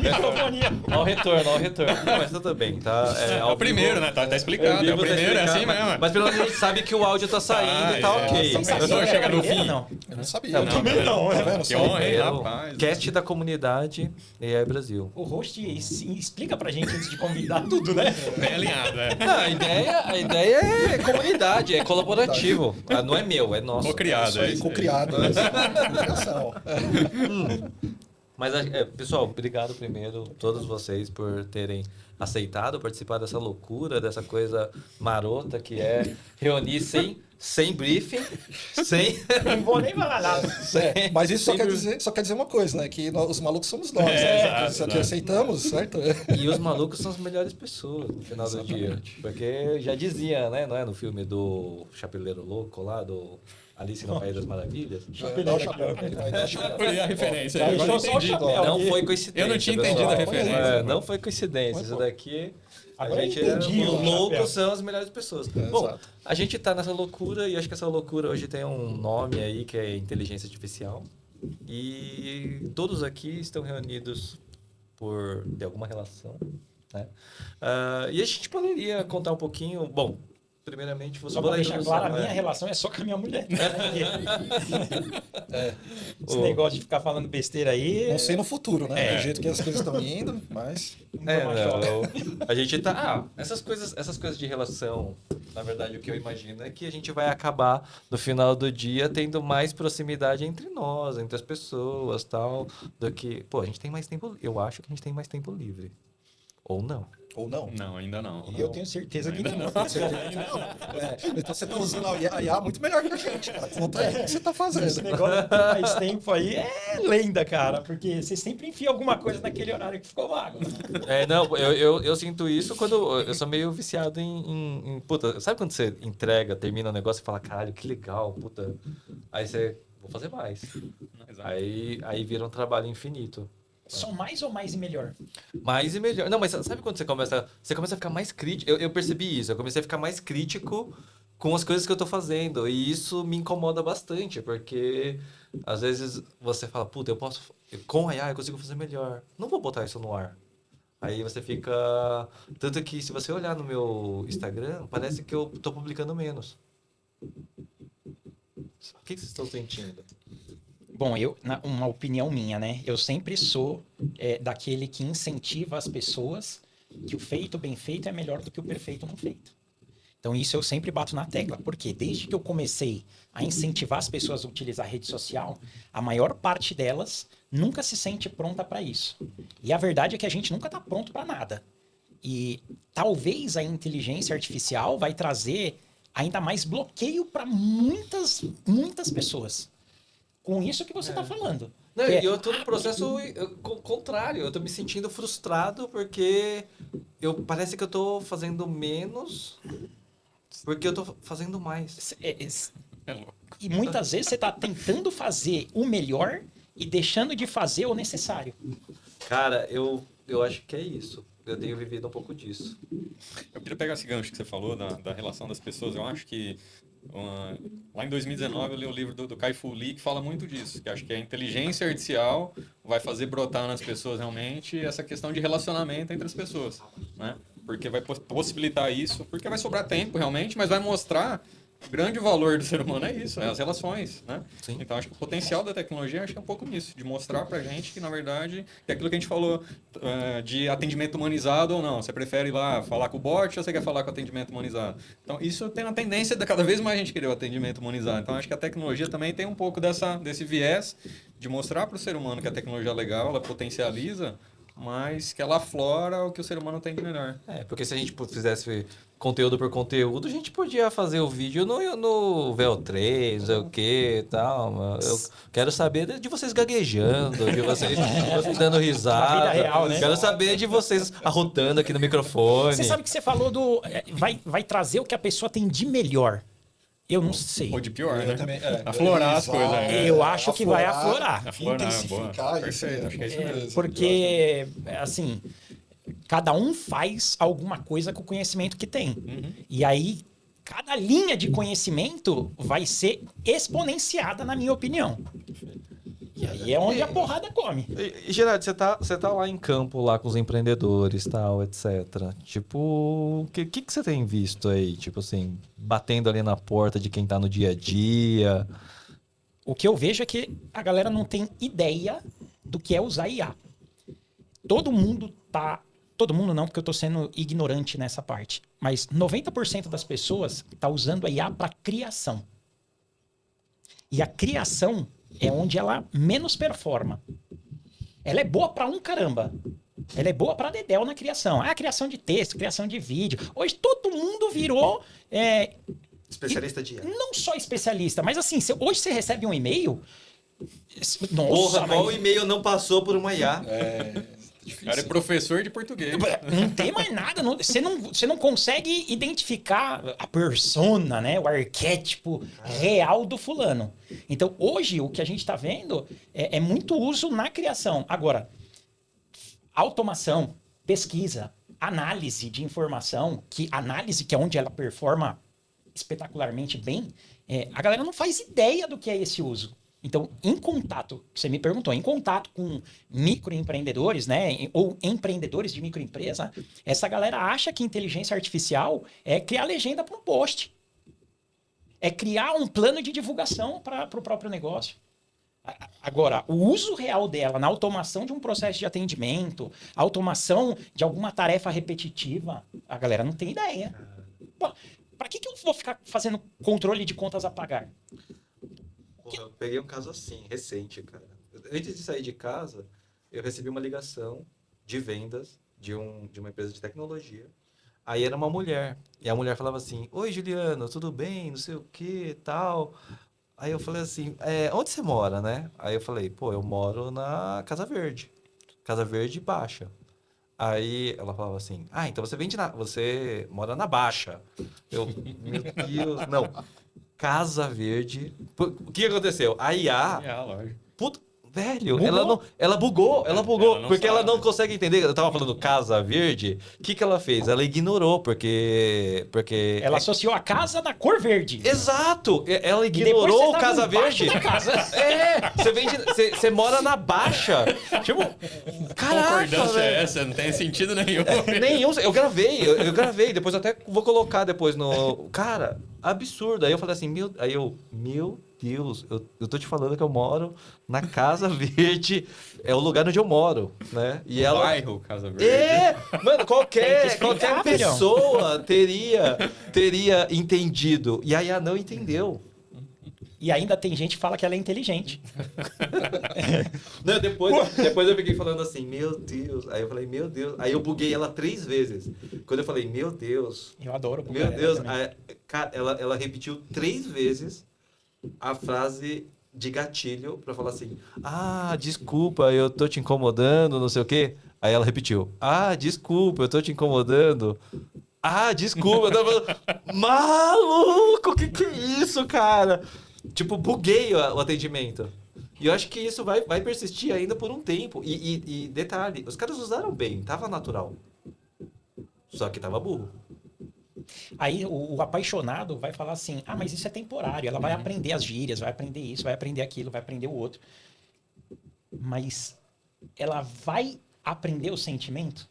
Microfonia. Olha o retorno, olha o retorno. Não, mas tudo bem, tá? É o primeiro, né? Tá explicado. É o primeiro, é assim mesmo. Mas pelo menos a gente sabe que o áudio tá saindo e tá ok. Chega no fim. Não. Eu não sabia. Eu também não. Tá vendo? Que honra, hein, rapaz. Cast da comunidade e aí Brasil. O host explica pra gente antes de convidar tudo, né? Bem alinhado, é. Não, a ideia é comunidade, é colaborativo. Não é meu, é nosso. Co-criado, é isso. Co-criado. Criação. Mas, pessoal, obrigado primeiro todos vocês por terem aceitado participar dessa loucura, dessa coisa marota que é reunir sem briefing, sem... Não vou nem falar nada. Mas isso só quer dizer uma coisa, né? Que os malucos somos nós. Exato. Aceitamos, certo? E os malucos são as melhores pessoas no final do dia. Porque já dizia, né? Não é no filme do Chapeleiro Louco lá, do Alice no País das Maravilhas? Dá o chapéu. Olhei a referência. Ó, Agora eu só o entendi. chapéu. Não foi coincidência. Eu não tinha pessoal. entendido a referência. Não foi coincidência. Isso daqui... Agora eu entendi Os o loucos chapéu. são as melhores pessoas. Bom, a gente tá nessa loucura e acho que essa loucura hoje tem um nome aí que é inteligência artificial. E todos aqui estão reunidos de alguma relação, né? E a gente poderia contar um pouquinho... Bom, primeiramente... Só pra deixar claro, a minha relação é só com a minha mulher. Esse negócio de ficar falando besteira aí... Não sei no futuro, né? Do jeito que as coisas estão indo, mas... A gente tá... essas coisas de relação, na verdade, o que eu imagino é que a gente vai acabar, no final do dia, tendo mais proximidade entre nós, entre as pessoas, tal, do que... Pô, a gente tem mais tempo... Eu acho que a gente tem mais tempo livre. Ou não. Ou não. Não, ainda não. E eu tenho certeza que não. Então você tá usando a IA muito melhor que a gente, cara. Conta aí o que você tá fazendo. Esse negócio de ter mais tempo aí é lenda, cara. Porque você sempre enfia alguma coisa naquele horário que ficou vago. Não, eu sinto isso quando eu sou meio viciado em puta, sabe quando você termina o negócio e fala, caralho, que legal, puta. Aí você, vou fazer mais. Exato. Aí vira um trabalho infinito. Só mais ou mais e melhor? Mais e melhor. Não, mas sabe quando você começa a ficar mais crítico? Eu percebi isso, eu comecei a ficar mais crítico com as coisas que eu tô fazendo. E isso me incomoda bastante, porque às vezes você fala, puta, com a IA eu consigo fazer melhor. Não vou botar isso no ar. Aí você fica... Tanto que se você olhar no meu Instagram, parece que eu tô publicando menos. O que vocês estão sentindo? Bom, uma opinião minha, né? Eu sempre sou daquele que incentiva as pessoas que o feito bem feito é melhor do que o perfeito não feito. Então isso eu sempre bato na tecla, porque desde que eu comecei a incentivar as pessoas a utilizar a rede social, a maior parte delas nunca se sente pronta para isso. E a verdade é que a gente nunca está pronto para nada. E talvez a inteligência artificial vai trazer ainda mais bloqueio para muitas pessoas. Com isso que você está falando. Não, e eu tô no processo contrário. Eu tô me sentindo frustrado porque parece que eu tô fazendo menos porque eu tô fazendo mais. É louco. E muitas vezes você está tentando fazer o melhor e deixando de fazer o necessário. Cara, eu acho que é isso. Eu tenho vivido um pouco disso. Eu queria pegar esse gancho que você falou da relação das pessoas. Eu acho que lá em 2019 eu li o livro do Kai-Fu Lee que fala muito disso, que acho que a inteligência artificial vai fazer brotar nas pessoas realmente essa questão de relacionamento entre as pessoas, né? Porque vai possibilitar isso, porque vai sobrar tempo realmente, mas vai mostrar o grande valor do ser humano é isso, é as relações, né? Sim. Então acho que o potencial da tecnologia acho que é um pouco nisso, de mostrar pra gente que na verdade é aquilo que a gente falou de atendimento humanizado ou não. Você prefere ir lá falar com o bot ou você quer falar com atendimento humanizado? Então isso tem uma tendência de cada vez mais a gente querer o atendimento humanizado. Então acho que a tecnologia também tem um pouco desse viés de mostrar para o ser humano que a tecnologia é legal, ela potencializa, mas que ela aflora o que o ser humano tem de melhor. Porque se a gente fizesse conteúdo por conteúdo, a gente podia fazer o vídeo no VO3, não sei o que e tal. Eu quero saber de vocês gaguejando, de vocês dando risada. Na vida real, né? Quero saber de vocês arrotando aqui no microfone. Você sabe que você falou vai trazer o que a pessoa tem de melhor. Eu não sei. Ou de pior, né? Também, aflorar as coisas. Eu acho que vai aflorar. Intensificar isso. Perfeito, acho que é isso mesmo. Porque, assim, cada um faz alguma coisa com o conhecimento que tem. Uhum. E aí, cada linha de conhecimento vai ser exponenciada, na minha opinião. E aí Aí é onde a porrada come. E Gerardo, você tá lá em campo, lá com os empreendedores, tal, etc. Tipo, o que você tem visto aí? Tipo assim, batendo ali na porta de quem tá no dia a dia. O que eu vejo é que a galera não tem ideia do que é usar IA. Todo mundo tá... Todo mundo não, porque eu tô sendo ignorante nessa parte. Mas 90% das pessoas tá usando a IA para criação. E a criação é onde ela menos performa. Ela é boa para um caramba. Ela é boa para dedéu na criação. Ah, criação de texto, criação de vídeo. Hoje todo mundo virou... Especialista de IA. Não só especialista, mas assim, hoje você recebe um e-mail... Nossa, Porra, qual e-mail não passou por uma IA? O cara é professor de português. Não tem mais nada. Você não consegue identificar a persona, né? O arquétipo real do fulano. Então, hoje, o que a gente está vendo é muito uso na criação. Agora, automação, pesquisa, análise de informação, análise que é onde ela performa espetacularmente bem, a galera não faz ideia do que é esse uso. Então, em contato, você me perguntou, em contato com microempreendedores, né, ou empreendedores de microempresa, essa galera acha que inteligência artificial é criar legenda para um post. É criar um plano de divulgação para o próprio negócio. Agora, o uso real dela na automação de um processo de atendimento, automação de alguma tarefa repetitiva, a galera não tem ideia. Para que eu vou ficar fazendo controle de contas a pagar? Porra, eu peguei um caso assim, recente, cara. Antes de sair de casa, eu recebi uma ligação de vendas de uma empresa de tecnologia. Aí era uma mulher. E a mulher falava assim, oi, Juliano, tudo bem? Não sei o que, tal. Aí eu falei assim, onde você mora, né? Aí eu falei, pô, eu moro na Casa Verde. Casa Verde Baixa. Aí ela falava assim, então você mora na Baixa. Eu, meu Deus, não. Casa Verde. O que aconteceu? A IA. Lógico. Puta, velho, Bugou? ela bugou, Ela não porque ela sabe. não consegue entender. Eu tava falando Casa Verde. O que ela fez? Ela ignorou, porque Ela associou a casa da cor verde. Exato! Ela E depois ignorou o você tava Casa embaixo Verde. da casa. Você mora na Baixa. Tipo, caraca, Concordância é velho. essa? Não tem sentido nenhum. Nenhum, eu gravei, depois eu até vou colocar depois no... Cara, absurdo. Aí eu falei assim, meu Deus, eu tô te falando que eu moro na Casa Verde, é o lugar onde eu moro, né? E ela... Bairro Casa Verde. Mano, Tem qualquer que explicar, pessoa teria entendido. E a IA não entendeu. E ainda tem gente que fala que ela é inteligente. Não, depois eu fiquei falando assim, meu Deus. Aí eu falei, meu Deus. Aí eu buguei ela 3 vezes. Quando eu falei, meu Deus, Eu adoro. meu bugar ela Deus. também. Aí, cara, ela repetiu 3 vezes a frase de gatilho pra falar assim, desculpa, eu tô te incomodando, não sei o quê. Aí ela repetiu, desculpa, eu tô te incomodando. Desculpa, eu tava falando, maluco, que é isso, cara? Tipo, buguei o atendimento. E eu acho que isso vai persistir ainda por um tempo. E detalhe, os caras usaram bem, tava natural. Só que tava burro. Aí o apaixonado vai falar assim, mas isso é temporário. Ela vai aprender as gírias, vai aprender isso, vai aprender aquilo, vai aprender o outro. Mas ela vai aprender o sentimento?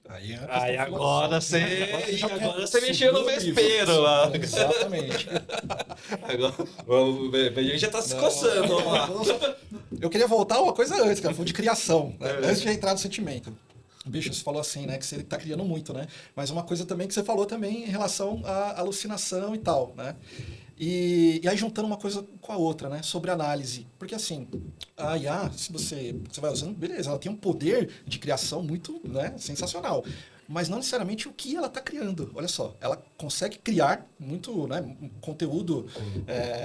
Aí agora você mexeu no Subiu vespeiro lá. Exatamente. Agora, o Benjamin já tá se coçando lá. Eu queria voltar a uma coisa antes, cara. Foi de criação, né? Antes de entrar no sentimento. Bicho, você falou assim, né? Que você tá criando muito, né? Mas uma coisa também que você falou também em relação à alucinação e tal, né? E aí juntando uma coisa com a outra, né? Sobre análise. Porque assim, a IA, se você vai usando, beleza, ela tem um poder de criação muito, né, sensacional. Mas não necessariamente o que ela está criando. Olha só, ela consegue criar muito, né, conteúdo,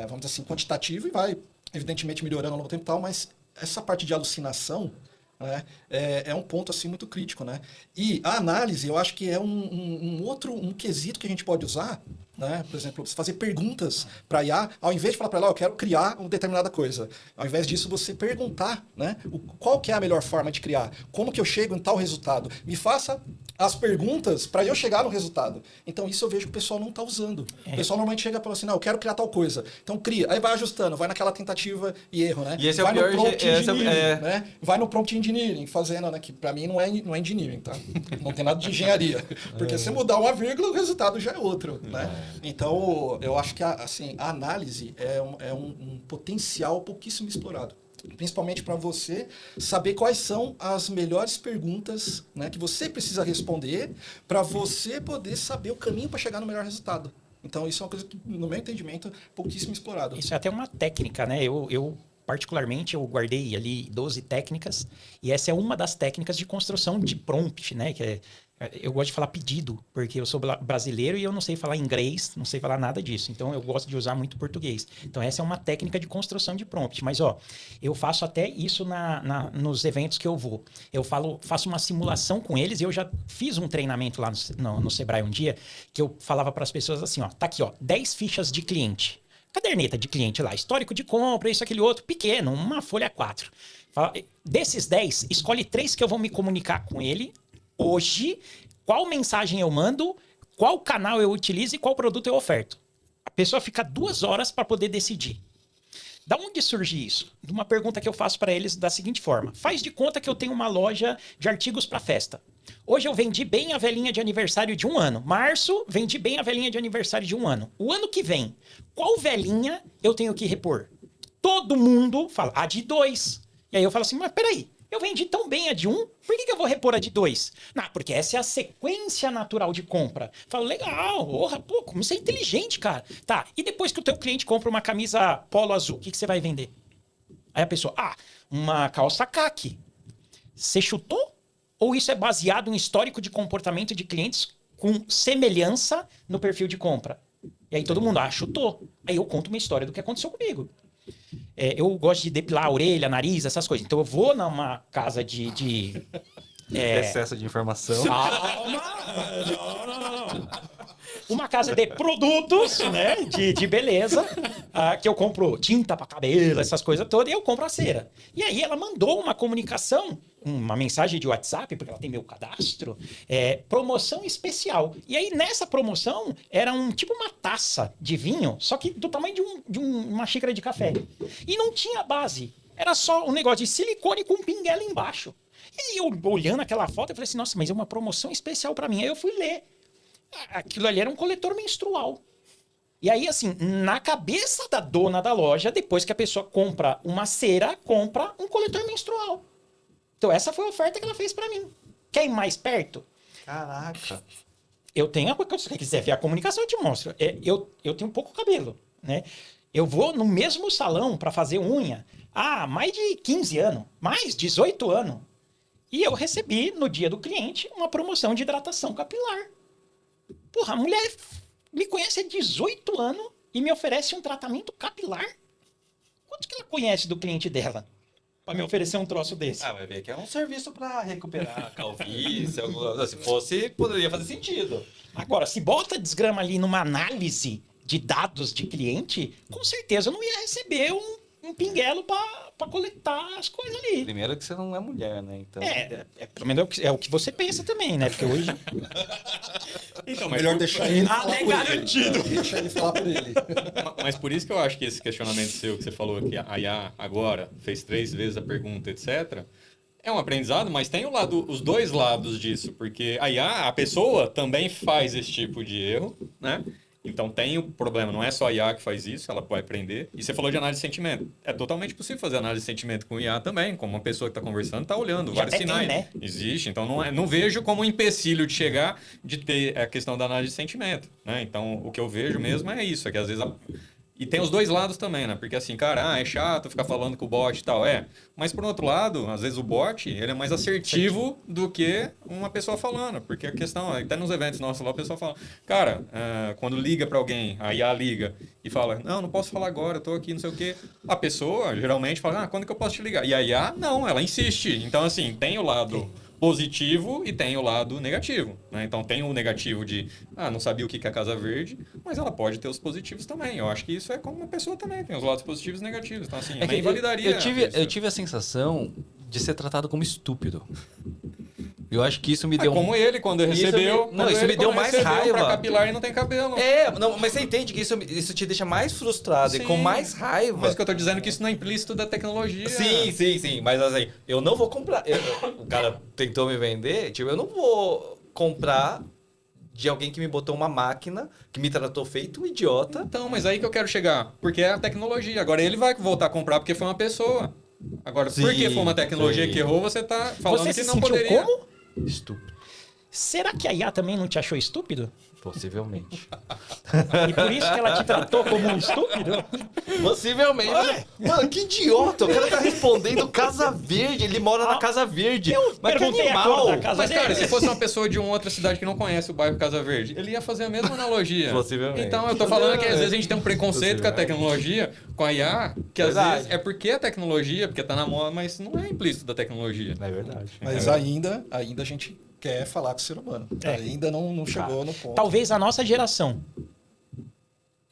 vamos dizer assim, quantitativo e vai, evidentemente, melhorando ao longo do tempo e tal, mas essa parte de alucinação, né, é um ponto assim muito crítico, né? E a análise, eu acho que é um outro quesito que a gente pode usar, né? Por exemplo, você fazer perguntas para a IA, ao invés de falar para ela, eu quero criar uma determinada coisa. Ao invés disso, você perguntar, né? Qual que é a melhor forma de criar? Como que eu chego em tal resultado? Me faça as perguntas para eu chegar no resultado. Então, isso eu vejo que o pessoal não está usando. O pessoal normalmente chega e fala assim, não, eu quero criar tal coisa. Então, cria. Aí vai ajustando, vai naquela tentativa e erro, né? E esse é vai o pior... no prompt engineering, é... né? Vai no prompt engineering, fazendo, né? Que para mim não é engineering, tá? Não tem nada de engenharia. Porque se mudar uma vírgula, o resultado já é outro, né? Então, eu acho que assim, a análise é um potencial pouquíssimo explorado. Principalmente para você saber quais são as melhores perguntas, né, que você precisa responder para você poder saber o caminho para chegar no melhor resultado. Então, isso é uma coisa que, no meu entendimento, é pouquíssimo explorado. Isso é até uma técnica, né? Eu particularmente, eu guardei ali 12 técnicas, e essa é uma das técnicas de construção de prompt, né? Eu gosto de falar pedido, porque eu sou brasileiro e eu não sei falar inglês, não sei falar nada disso. Então, eu gosto de usar muito português. Então, essa é uma técnica de construção de prompt. Mas, eu faço até isso nos eventos que eu vou. Eu faço uma simulação com eles, e eu já fiz um treinamento lá no Sebrae um dia, que eu falava para as pessoas assim, tá aqui, 10 fichas de cliente. Caderneta de cliente lá, histórico de compra, isso, aquele outro, pequeno, uma folha 4. Desses 10, escolhe 3 que eu vou me comunicar com ele hoje, qual mensagem eu mando, qual canal eu utilizo e qual produto eu oferto. A pessoa fica 2 horas para poder decidir. Da onde surge isso? De uma pergunta que eu faço para eles da seguinte forma. Faz de conta que eu tenho uma loja de artigos para festa. Hoje eu vendi bem a velhinha de aniversário de 1 ano. Março, vendi bem a velhinha de aniversário de 1 ano. O ano que vem, qual velhinha eu tenho que repor? Todo mundo fala, a de 2. E aí eu falo assim, mas peraí, eu vendi tão bem a de 1, por que eu vou repor a de 2? Não, porque essa é a sequência natural de compra. Falo, legal, como isso é inteligente, cara. Tá, e depois que o teu cliente compra uma camisa polo azul, o que você vai vender? Aí a pessoa, uma calça caqui. Você chutou? Ou isso é baseado em histórico de comportamento de clientes com semelhança no perfil de compra? E aí todo mundo, chutou. Aí eu conto uma história do que aconteceu comigo. Eu gosto de depilar a orelha, nariz, essas coisas. Então eu vou numa casa de Excesso de informação. Calma! Não. Uma casa de produtos, né? De beleza, que eu compro tinta para cabelo, essas coisas todas, e eu compro a cera. E aí ela mandou uma comunicação, uma mensagem de WhatsApp, porque ela tem meu cadastro, promoção especial. E aí nessa promoção era tipo uma taça de vinho, só que do tamanho de uma xícara de café. E não tinha base. Era só um negócio de silicone com pinguela embaixo. E eu olhando aquela foto, eu falei assim, nossa, mas é uma promoção especial para mim. Aí eu fui ler. Aquilo ali era um coletor menstrual. E aí, assim, na cabeça da dona da loja, depois que a pessoa compra uma cera, compra um coletor menstrual. Então essa foi a oferta que ela fez para mim. Quer ir mais perto? Caraca. Eu tenho, se você quiser ver a comunicação, eu te mostro. Eu tenho pouco cabelo, né? Eu vou no mesmo salão para fazer unha há mais de 15 anos, mais 18 anos. E eu recebi, no dia do cliente, uma promoção de hidratação capilar. Porra, a mulher me conhece há 18 anos e me oferece um tratamento capilar? Quanto que ela conhece do cliente dela para me oferecer um troço desse? Vai ver que é um serviço para recuperar a calvície. Se fosse, poderia fazer sentido. Agora, se bota desgrama ali numa análise de dados de cliente, com certeza eu não ia receber um pinguelo para coletar as coisas ali. Primeiro que você não é mulher, né? Então... Pelo menos é o que você pensa também, né? Porque hoje... Então, Melhor deixar ele falar por garantido. ele. Deixa ele falar por ele. Mas por isso que eu acho que esse questionamento seu, que você falou que a IA agora fez 3 vezes a pergunta, etc., é um aprendizado, mas tem os 2 lados disso, porque a IA, a pessoa também faz esse tipo de erro, né? Então tem o problema, não é só a IA que faz isso, ela pode aprender. E você falou de análise de sentimento. É totalmente possível fazer análise de sentimento com IA também, como uma pessoa que está conversando está olhando vários sinais. Tem, né? Existe, então não vejo como um empecilho de chegar, de ter a questão da análise de sentimento, né? Então o que eu vejo mesmo é isso, é que às vezes... E tem os 2 lados também, né? Porque assim, cara, é chato ficar falando com o bot e tal, Mas por outro lado, às vezes o bot, ele é mais assertivo do que uma pessoa falando. Porque a questão, até nos eventos nossos lá, o pessoal fala, cara, quando liga para alguém, a IA liga e fala, não posso falar agora, eu tô aqui, não sei o quê. A pessoa geralmente fala, quando que eu posso te ligar? E a IA, não, ela insiste. Então, assim, tem o lado positivo e tem o lado negativo, né? Então tem o negativo de, não sabia o que é a Casa Verde, mas ela pode ter os positivos também. Eu acho que isso é como uma pessoa também, tem os lados positivos e negativos. Então assim, nem validaria. Eu tive a sensação de ser tratado como estúpido. Eu acho que isso me deu... Como ele, quando Isso recebeu. me- não, isso me deu mais raiva. Pra capilar e não tem cabelo. Não, mas você entende que isso te deixa mais frustrado e Sim. com mais raiva. Mas que eu tô dizendo que isso não é implícito da tecnologia. Sim. Mas assim, eu não vou comprar. O cara tentou me vender, tipo, eu não vou comprar de alguém que me botou uma máquina, que me tratou feito um idiota. Então, mas aí que eu quero chegar. Porque é a tecnologia. Agora ele vai voltar a comprar porque foi uma pessoa. Agora, Sim, porque foi uma tecnologia sim. que errou, você tá falando Você que se não sentiu poderia. como? Estúpido. Será que a IA também não te achou estúpido? Possivelmente. E por isso que ela te tratou como um estúpido? Possivelmente. Mano, que idiota. O cara tá respondendo Casa Verde. Ele mora na Casa Verde. Eu Mas que perguntei a animal. cor da casa Mas, cara, dele. se fosse uma pessoa de uma outra cidade que não conhece o bairro Casa Verde, ele ia fazer a mesma analogia. Possivelmente. Então, eu tô falando que às vezes a gente tem um preconceito com a tecnologia, com a IA, que às Verdade. vezes é porque a tecnologia, porque tá na moda, mas não é implícito da tecnologia. É verdade. Mas ainda a gente quer falar com o ser humano. É. Ainda não chegou no ponto. Talvez a nossa geração.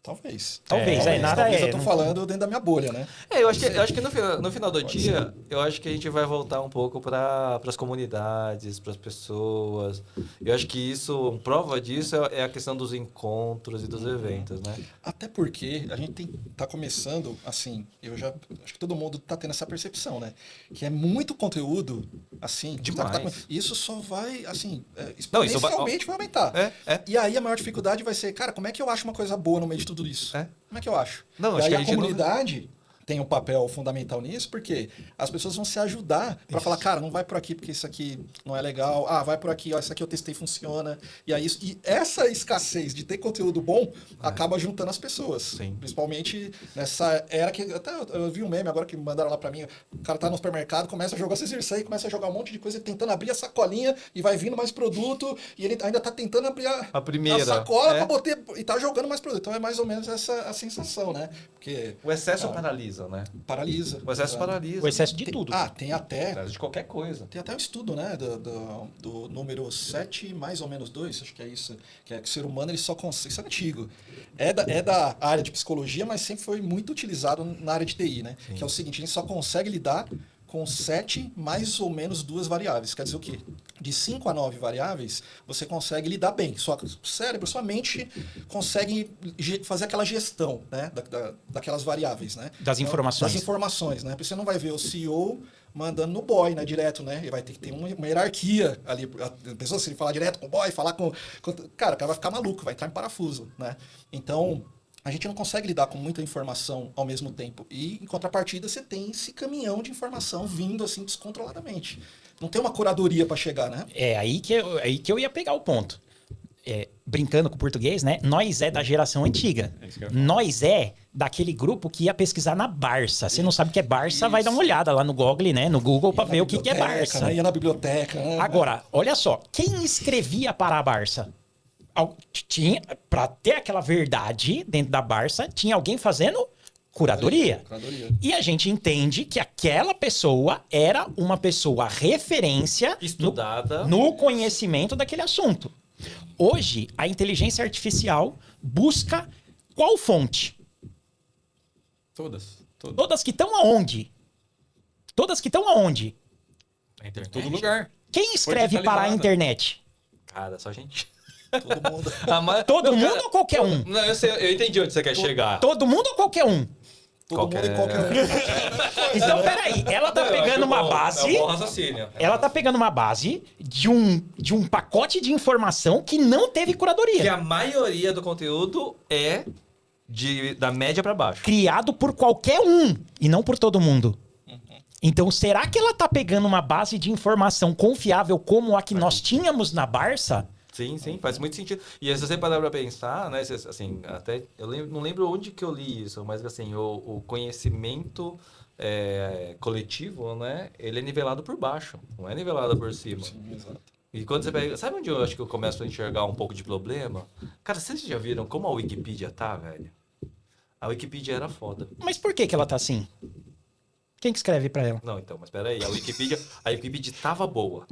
Talvez. Talvez, nada Talvez é, eu tô não- falando dentro da minha bolha, né? Eu acho que no final do dia, eu acho que a gente vai voltar um pouco para as comunidades, para as pessoas. Eu acho que isso, prova disso é a questão dos encontros e dos eventos, né? Até porque a gente tá começando, assim, acho que todo mundo tá tendo essa percepção, né? Que é muito conteúdo, assim, Demais. isso só vai, assim, Não, isso vai- exponencialmente vai aumentar. É. E aí a maior dificuldade vai ser, cara, como é que eu acho uma coisa boa no meio de tudo isso? É. Como é que eu acho? Não, e acho aí que a a gente não- comunidade tem um papel fundamental nisso, porque as pessoas vão se ajudar para falar, cara, não vai por aqui porque isso aqui não é legal. Ah, vai por aqui, ó, isso aqui eu testei, funciona. E aí e essa escassez de ter conteúdo bom acaba juntando as pessoas. Sim. Principalmente nessa era que até eu vi um meme agora que mandaram lá para mim, o cara tá no supermercado, começa a jogar esses aí, começa a jogar um monte de coisa tentando abrir a sacolinha e vai vindo mais produto e ele ainda tá tentando abrir A primeira, a sacola é. para botar e tá jogando mais produto. Então é mais ou menos essa a sensação, né? Porque O excesso Ah. paralisa, né? paralisa. O excesso Exato. paralisa. O excesso de Tem- tudo. tem até. Paralisa de qualquer coisa. Tem até um estudo, né, do número 7 mais ou menos 2, acho que é isso, que é que o ser humano ele só consegue, isso é antigo, é da área de psicologia, mas sempre foi muito utilizado na área de TI, né, que é o seguinte, a gente só consegue lidar com 7 mais ou menos 2 variáveis, quer dizer o quê? De 5 a 9 variáveis, você consegue lidar bem, sua cérebro, sua mente consegue fazer aquela gestão, né, daquelas variáveis, né. Das informações. Das informações, né, porque você não vai ver o CEO mandando no boy, né, direto, né? Ele vai ter que ter uma hierarquia ali. A pessoa, se ele falar direto com o boy, falar cara, o cara vai ficar maluco, vai entrar em parafuso, né? Então, a gente não consegue lidar com muita informação ao mesmo tempo. E, em contrapartida, você tem esse caminhão de informação vindo, assim, descontroladamente. Não tem uma curadoria para chegar, né? É aí que eu ia pegar o ponto. Brincando com o português, né? Nós é da geração antiga. É isso que eu ia falar. Nós é daquele grupo que ia pesquisar na Barça. Você não sabe o que é Barça, vai dar uma olhada lá no Google, né? No Google para ver o que é Biblioteca, Barça. né? Ia na biblioteca, né? Agora, olha só, quem escrevia para a Barça? Tinha, para ter aquela verdade dentro da Barça, tinha alguém fazendo curadoria. Curadoria. E a gente entende que aquela pessoa era uma pessoa referência Estudada. no conhecimento daquele assunto. Hoje, a inteligência artificial busca qual fonte? Todas. Todas que estão aonde? Todas que estão aonde? Na internet. Todo lugar. Quem escreve para a digitalizada. internet? Cara, só gente. Todo mundo. Todo mundo ou qualquer um? Não, eu entendi onde você quer chegar. Todo mundo ou qualquer um? Todo mundo e qualquer um. Então, peraí, ela tá pegando uma base. É um bom raciocínio. Ela tá pegando uma base de um pacote de informação que não teve curadoria. Que a maioria do conteúdo é da média pra baixo. Criado por qualquer um e não por todo mundo. Então, será que ela tá pegando uma base de informação confiável como a que nós tínhamos na Barça? Sim, faz muito sentido. E se você parar pra pensar, né, assim, até não lembro onde que eu li isso, mas assim, o conhecimento coletivo, né, ele é nivelado por baixo, não é nivelado por cima. Sim, exato. E quando você pega, sabe onde eu acho que eu começo a enxergar um pouco de problema? Cara, vocês já viram como a Wikipedia tá, velho? A Wikipedia era foda. Mas por que ela tá assim? Quem que escreve pra ela? Não, então, mas peraí, a Wikipedia tava boa.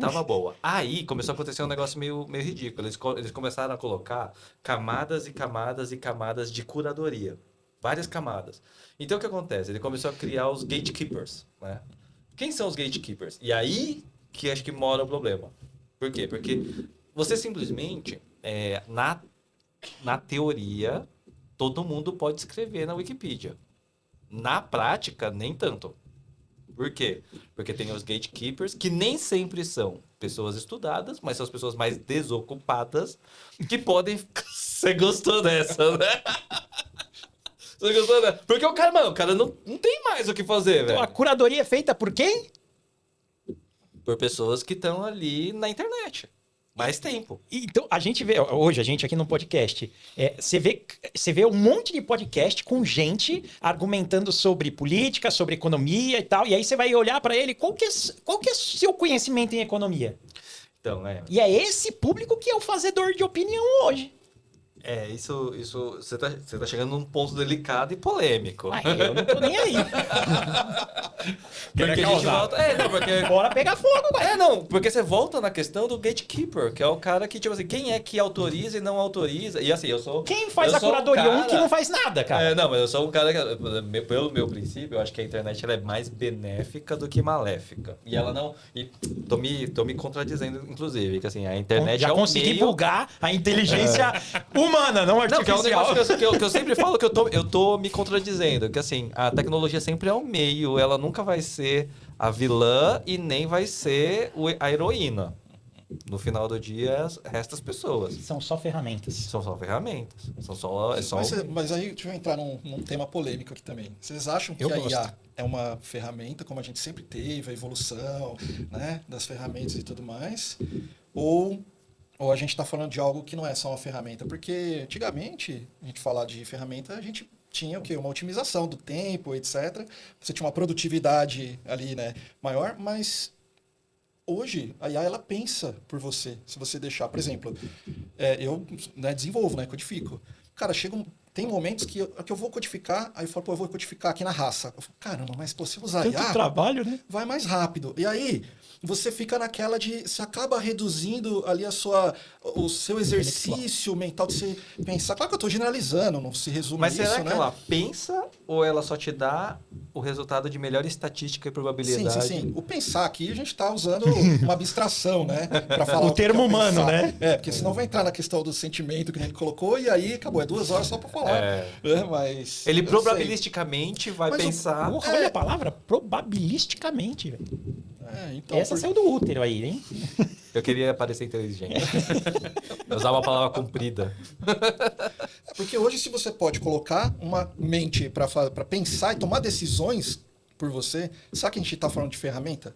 Aí começou a acontecer um negócio meio ridículo. Eles começaram a colocar camadas e camadas e camadas de curadoria. Várias camadas. Então o que acontece? Ele começou a criar os gatekeepers, né? Quem são os gatekeepers? E aí que acho que mora o problema. Por quê? Porque você simplesmente, na teoria, todo mundo pode escrever na Wikipedia. Na prática, nem tanto. Por quê? Porque tem os gatekeepers, que nem sempre são pessoas estudadas, mas são as pessoas mais desocupadas, que podem... Você gostou dessa, né? Você gostou dessa? Porque o cara, mano, o cara não tem mais o que fazer, Então, a velho. curadoria é feita por quem? Por pessoas que estão ali na internet. Mais tempo. Então, a gente vê, hoje, a gente aqui no podcast, você vê um monte de podcast com gente argumentando sobre política, sobre economia e tal, e aí você vai olhar para ele, qual que é o seu conhecimento em economia? Então, E é esse público que é o fazedor de opinião hoje. isso você tá chegando num ponto delicado e polêmico. Ah, eu não tô nem aí. Porque a gente causar. volta. Não, porque. Bora pegar fogo, vai. Não, porque você volta na questão do gatekeeper, que é o cara que, tipo assim, quem é que autoriza e não autoriza? E assim, eu sou. Quem faz eu a sou curadoria? um Um que não faz nada, cara. Não, mas eu sou um cara que, pelo meu princípio, eu acho que a internet ela é mais benéfica do que maléfica. E ela não. E tô me contradizendo, inclusive, que assim, a internet Já é um consegui meio... bugar a inteligência humana, não Não, que é um artificial. negócio que eu sempre falo que eu tô me contradizendo. Que assim, a tecnologia sempre é um meio, ela nunca vai ser a vilã e nem vai ser a heroína. No final do dia, resta as pessoas. São só ferramentas. São só ferramentas. É só Mas aí, deixa eu entrar num tema polêmico aqui também. Vocês acham que Eu a gosto. IA é uma ferramenta, como a gente sempre teve, a evolução, né, das ferramentas e tudo mais? Ou a gente está falando de algo que não é só uma ferramenta? Porque antigamente, a gente falar de ferramenta, a gente tinha o quê? Uma otimização do tempo, etc. Você tinha uma produtividade ali, né, maior, mas hoje a IA ela pensa por você, se você deixar. Por exemplo, eu, né, desenvolvo, né, codifico. Cara, tem momentos que eu vou codificar, aí eu falo, pô, eu vou codificar aqui na raça. Eu falo, caramba, mas pô, se usar Tanto IA, trabalho, né? vai mais rápido. E aí, você fica naquela de... Você acaba reduzindo ali o seu exercício mental de você pensar. Claro que eu estou generalizando, não se resume Mas isso, será que né? ela pensa ou ela só te dá o resultado de melhor estatística e probabilidade? Sim. O pensar aqui, a gente está usando uma abstração, né? Para falar O que termo é humano, pensar. né? Porque senão vai entrar na questão do sentimento que ele colocou e aí acabou. É 2 horas só para falar. Mas Ele eu probabilisticamente vai Mas pensar... Porra, olha a palavra, probabilisticamente, velho. sei. Então, Essa saiu do útero aí, hein? Eu queria parecer inteligente. Eu usava uma palavra comprida. Porque hoje, se você pode colocar uma mente para pensar e tomar decisões por você, sabe que a gente está falando de ferramenta?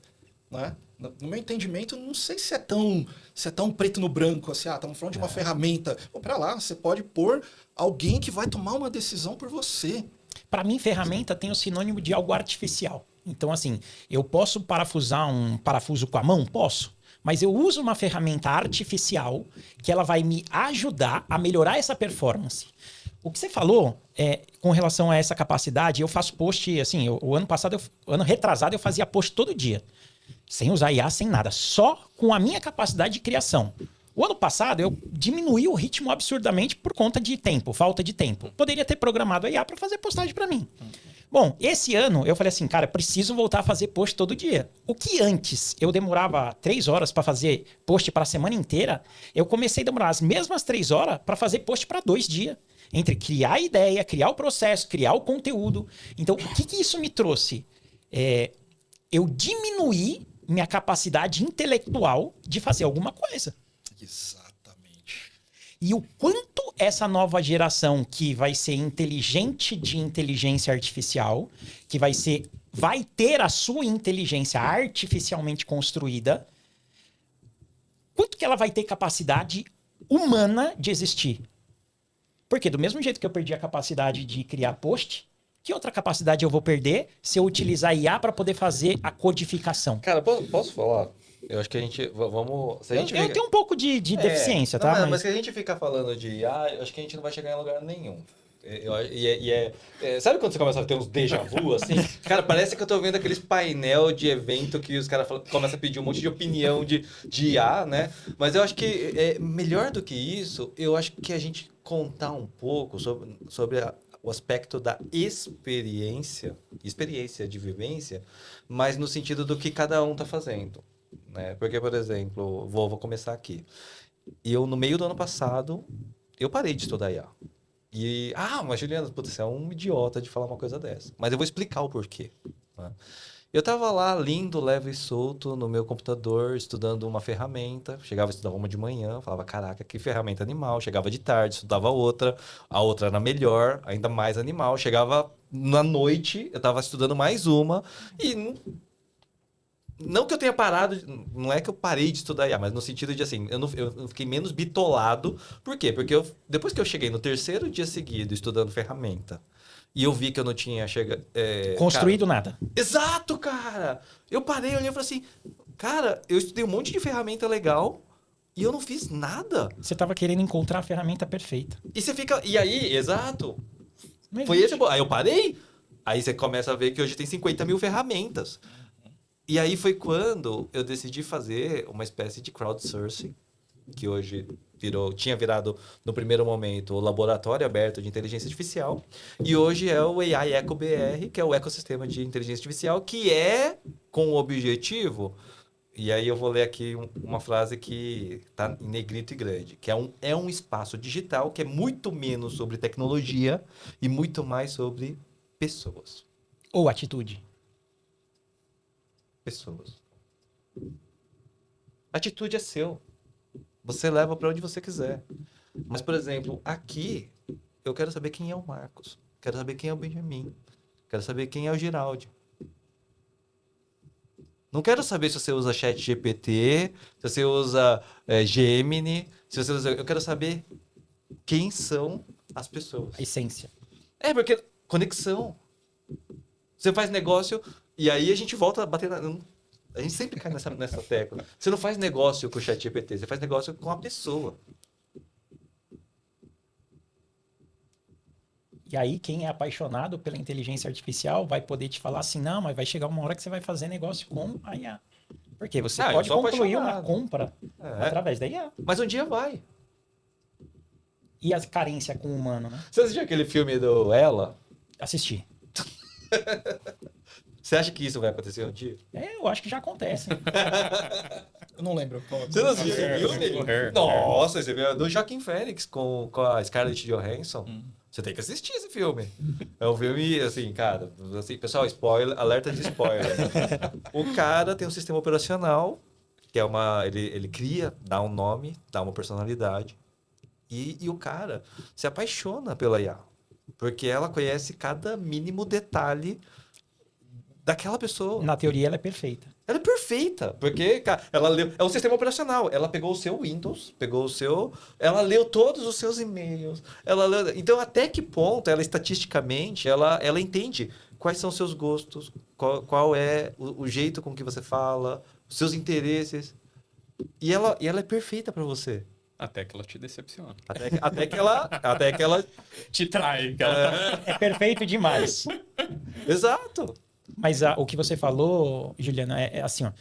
Né? No meu entendimento, não sei se é tão preto no branco, assim, estamos falando de uma ferramenta. Pera lá, você pode pôr alguém que vai tomar uma decisão por você. Para mim, ferramenta tem o sinônimo de algo artificial. Então, assim, eu posso parafusar um parafuso com a mão? Posso. Mas eu uso uma ferramenta artificial que ela vai me ajudar a melhorar essa performance. O que você falou com relação a essa capacidade, eu faço post, assim, o ano retrasado eu fazia post todo dia. Sem usar IA, sem nada. Só com a minha capacidade de criação. O ano passado eu diminuí o ritmo absurdamente por conta de tempo, falta de tempo. Poderia ter programado a IA para fazer postagem para mim. Bom, esse ano eu falei assim, cara, preciso voltar a fazer post todo dia. O que antes eu demorava 3 horas para fazer post para a semana inteira, eu comecei a demorar as mesmas 3 horas para fazer post para 2 dias. Entre criar a ideia, criar o processo, criar o conteúdo. Então, o que isso me trouxe? Eu diminuí minha capacidade intelectual de fazer alguma coisa. Exatamente. E o quanto essa nova geração que vai ser inteligente de inteligência artificial, que vai ter a sua inteligência artificialmente construída, quanto que ela vai ter capacidade humana de existir? Porque do mesmo jeito que eu perdi a capacidade de criar post, que outra capacidade eu vou perder se eu utilizar IA para poder fazer a codificação? Cara, posso falar? Eu acho que a gente... Vamos... Se a gente Eu tenho um pouco de deficiência, não, tá? mas se a gente ficar falando de IA, eu acho que a gente não vai chegar em lugar nenhum. Sabe quando você começa a ter uns déjà vu, assim? Cara, parece que eu tô vendo aqueles painel de evento que os caras começam a pedir um monte de opinião de IA, né? Mas eu acho que melhor do que isso, eu acho que a gente contar um pouco sobre o aspecto da experiência de vivência, mas no sentido do que cada um tá fazendo. né? Porque, por exemplo, vou começar aqui. Eu, no meio do ano passado, eu parei de estudar IA. Mas Juliana, putz, você é um idiota de falar uma coisa dessa. Mas eu vou explicar o porquê. Tá? Eu tava lá, lindo, leve e solto, no meu computador, estudando uma ferramenta. Chegava, estudava uma de manhã, falava, caraca, que ferramenta animal. Chegava de tarde, estudava outra. A outra era melhor, ainda mais animal. Chegava na noite, eu tava estudando mais uma. E não que eu tenha parado, não é que eu parei de estudar IA, mas no sentido de assim, eu fiquei menos bitolado. Por quê? Porque depois que eu cheguei no terceiro dia seguido estudando ferramenta, e eu vi que eu não tinha Construído nada. Exato, cara! Eu parei, olhei e falei assim, cara, eu estudei um monte de ferramenta legal e eu não fiz nada. Você estava querendo encontrar a ferramenta perfeita. E você fica. E aí, exato. Não Foi existe. esse. Aí eu parei. Aí você começa a ver que hoje tem 50 mil ferramentas. E aí foi quando eu decidi fazer uma espécie de crowdsourcing, que hoje tinha virado, no primeiro momento, o Laboratório Aberto de Inteligência Artificial. E hoje é o AI Eco BR, que é o ecossistema de inteligência artificial, que é com o objetivo. E aí eu vou ler aqui uma frase que está em negrito e grande, que é um espaço digital que é muito menos sobre tecnologia e muito mais sobre pessoas. Ou atitude. Pessoas. Atitude é seu. Você leva para onde você quiser. Mas, por exemplo, aqui eu quero saber quem é o Marcos. Quero saber quem é o Benjamin. Quero saber quem é o Giraldi. Não quero saber se você usa ChatGPT, se você usa Gemini, se você usa... Eu quero saber quem são as pessoas. A essência. Porque conexão. Você faz negócio e aí a gente volta a bater A gente sempre cai nessa tecla. Você não faz negócio com o ChatGPT, você faz negócio com a pessoa. E aí, quem é apaixonado pela inteligência artificial vai poder te falar assim, não, mas vai chegar uma hora que você vai fazer negócio com a IA. Porque você eu pode sou concluir uma apaixonado. compra através da IA. Mas um dia vai. E a carência com o humano, né? Você assistiu aquele filme do Ela? Assistir. Você acha que isso vai acontecer um dia? Eu acho que já acontece. Eu não lembro. Você não assistiu esse filme? Hair. Nossa, você viu do Joaquin Phoenix com a Scarlett Johansson. Você tem que assistir esse filme. É um filme, assim, cara... Assim, pessoal, spoiler, alerta de spoiler. O cara tem um sistema operacional, que é ele cria, dá um nome, dá uma personalidade. E o cara se apaixona pela IA. Porque ela conhece cada mínimo detalhe daquela pessoa. Na teoria, ela é perfeita. Ela é perfeita, porque, cara, ela leu. É um sistema operacional. Ela pegou o seu Windows, ela leu todos os seus e-mails. Então, até que ponto ela, estatisticamente, ela entende quais são os seus gostos, qual é o jeito com que você fala, os seus interesses. E ela é perfeita para você. Até que ela te decepciona. Até que ela. Te trai. É perfeito demais. Exato. Mas o que você falou, Juliana, é assim, ó,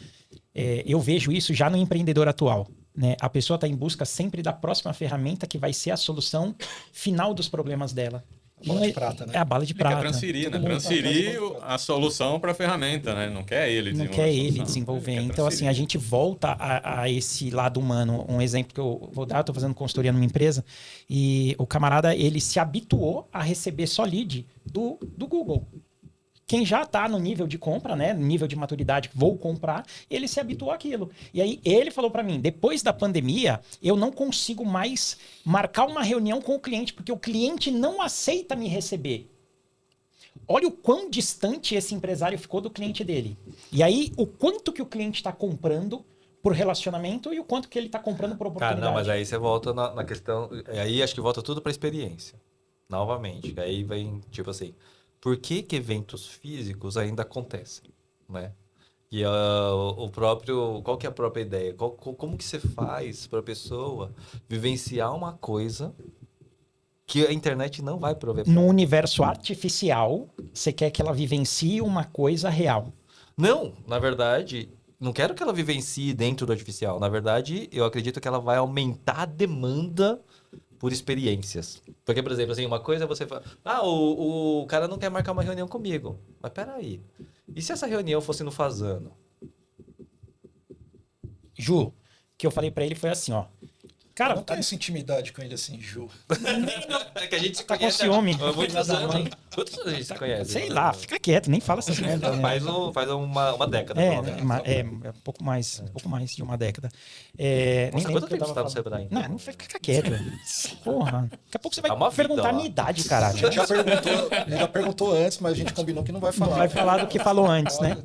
eu vejo isso já no empreendedor atual. Né? A pessoa está em busca sempre da próxima ferramenta que vai ser a solução final dos problemas dela. Bala de prata, né? É a bala de Quer prata. transferir, né? Todo mundo Transferir a solução para a ferramenta, né? Não quer ele Não desenvolver. quer a ele solução. desenvolver. Ele quer Então, assim, a gente volta a esse lado humano. Um exemplo que eu vou dar, eu estou fazendo consultoria numa empresa e o camarada, ele se habituou a receber só lead do Google. Quem já está no nível de compra, né, no nível de maturidade, vou comprar, ele se habituou àquilo. E aí ele falou para mim, depois da pandemia, eu não consigo mais marcar uma reunião com o cliente, porque o cliente não aceita me receber. Olha o quão distante esse empresário ficou do cliente dele. E aí, o quanto que o cliente está comprando por relacionamento e o quanto que ele está comprando por oportunidade. Cara, não, mas aí você volta na questão... Aí acho que volta tudo para experiência. Novamente. Aí vem, tipo assim... Por que eventos físicos ainda acontecem, né? E o próprio... Qual que é a própria ideia? Como que você faz para a pessoa vivenciar uma coisa que a internet não vai prover pra No ela? universo artificial, você quer que ela vivencie uma coisa real. Não, na verdade... Não quero que ela vivencie dentro do artificial. Na verdade, eu acredito que ela vai aumentar a demanda por experiências. Porque, por exemplo, assim, uma coisa é você fala... o cara não quer marcar uma reunião comigo. Mas peraí. E se essa reunião fosse no Fazano? Ju, que eu falei pra ele foi assim, ó. Cara, Eu não tenho essa intimidade com ele assim, Ju. É que a gente se Tá com conhece ciúme. há muitos Filha da anos. mãe. Quantos anos a gente se conhece? sei lá, fica quieto, nem fala essas merdas. né? Faz uma década. É, pelo menos. é um pouco mais de uma década. Nossa, Nem lembro quanto o que eu tempo você tá no tava Sebrae? falando. Não fica quieto. Porra. Daqui a pouco você vai É uma vida perguntar a lá. minha idade, caralho. A gente já perguntou antes, mas a gente combinou que não vai falar. Vai falar do que falou antes, né?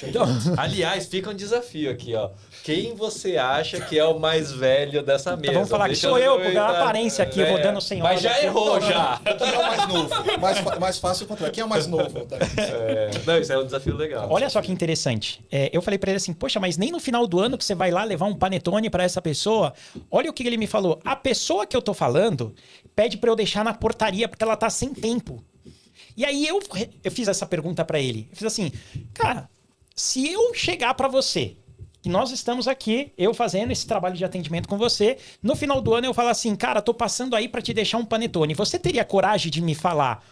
Então, Aliás, fica um desafio aqui, ó. Quem você acha que é o mais velho dessa mesa? vamos falar que Deixa sou eu, ver, porque a tá? aparência aqui, eu vou dando sem Mas hora já aqui. errou, já. Quem é o mais novo? Mais fácil o contrário. Quem é o mais novo? Não, isso é um desafio legal. olha só que interessante. Eu falei pra ele assim, poxa, mas nem no final do ano que você vai lá levar um panetone pra essa pessoa. Olha o que ele me falou. A pessoa que eu tô falando pede pra eu deixar na portaria porque ela tá sem tempo. E aí eu fiz essa pergunta pra ele. Eu fiz assim, cara, se eu chegar pra você, que nós estamos aqui, eu fazendo esse trabalho de atendimento com você, no final do ano eu falo assim, cara, tô passando aí pra te deixar um panetone. Você teria coragem de me falar,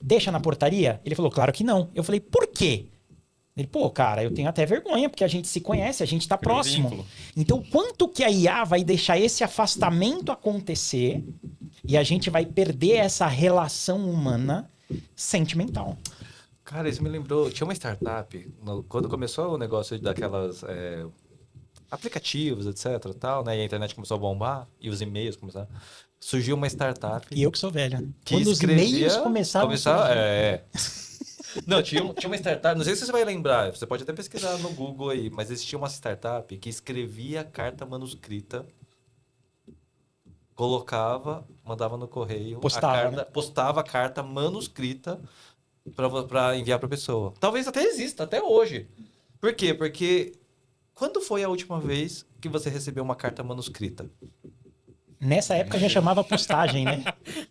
deixa na portaria? Ele falou, claro que não. Eu falei, por quê? Ele, pô, cara, eu tenho até vergonha, porque a gente se conhece, a gente tá Cria um próximo. vínculo. Então, quanto que a IA vai deixar esse afastamento acontecer e a gente vai perder essa relação humana sentimental? Cara, isso me lembrou. Tinha uma startup, quando começou o negócio daquelas aplicativos, etc. Tal, né? E a internet começou a bombar e os e-mails começaram. Surgiu uma startup. E eu que sou velha. Que Quando os escrevia- e-mails começaram a surgir. Não, tinha uma startup, não sei se você vai lembrar, você pode até pesquisar no Google aí, mas existia uma startup que escrevia carta manuscrita, colocava, mandava no correio, postava a carta manuscrita para enviar para a pessoa. Talvez até exista, até hoje. Por quê? Porque quando foi a última vez que você recebeu uma carta manuscrita? Nessa época já chamava postagem, né?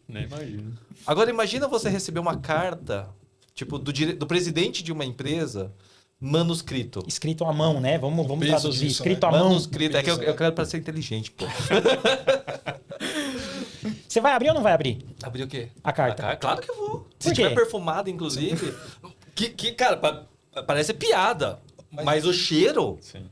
Nem imagino. Agora imagina você receber uma carta, tipo, do presidente de uma empresa, manuscrito. Escrito à mão, né? Vamos peso traduzir. disso, Escrito né? à mão. Manuscrito. É que eu quero para ser inteligente, pô. Você vai abrir ou não vai abrir? Abrir o quê? A carta. Claro que eu vou. Por Se quê? tiver perfumado, inclusive. Cara, parece piada. Mas o cheiro. Sim.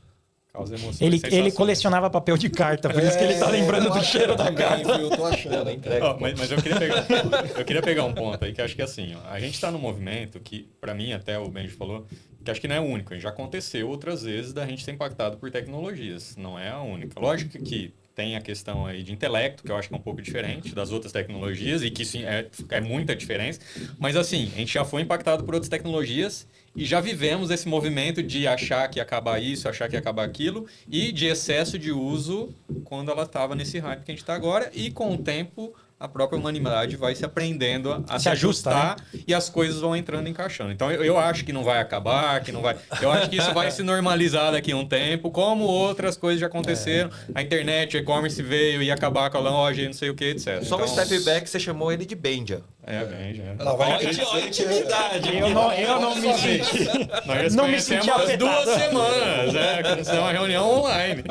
Causa emoções. Ele sensações. colecionava papel de carta, por isso que ele tá lembrando do cheiro da carta. Eu tô achando. Ó, mas eu queria pegar um ponto aí que acho que assim, ó, a gente está num movimento que, para mim, até o Benji falou, que acho que não é único. Já aconteceu outras vezes da gente ser impactado por tecnologias. Não é a única. Lógico que tem a questão aí de intelecto, que eu acho que é um pouco diferente das outras tecnologias e que sim, é muita diferença. Mas assim, a gente já foi impactado por outras tecnologias e já vivemos esse movimento de achar que ia acabar isso, achar que ia acabar aquilo e de excesso de uso quando ela estava nesse hype que a gente está agora e com o tempo a própria humanidade vai se aprendendo a se ajusta, ajustar e as coisas vão entrando e encaixando. Então eu acho que não vai acabar, que não vai. Eu acho que isso vai se normalizar daqui a um tempo, como outras coisas já aconteceram. A internet, o e-commerce veio e ia acabar com a loja, não sei o que, etc. Só um step back, você chamou ele de Benja. Bem, já. Ela vai Olha a intimidade. Eu não me senti. Nós Não me conhecemos senti há afetado. 2 semanas, que é uma reunião online.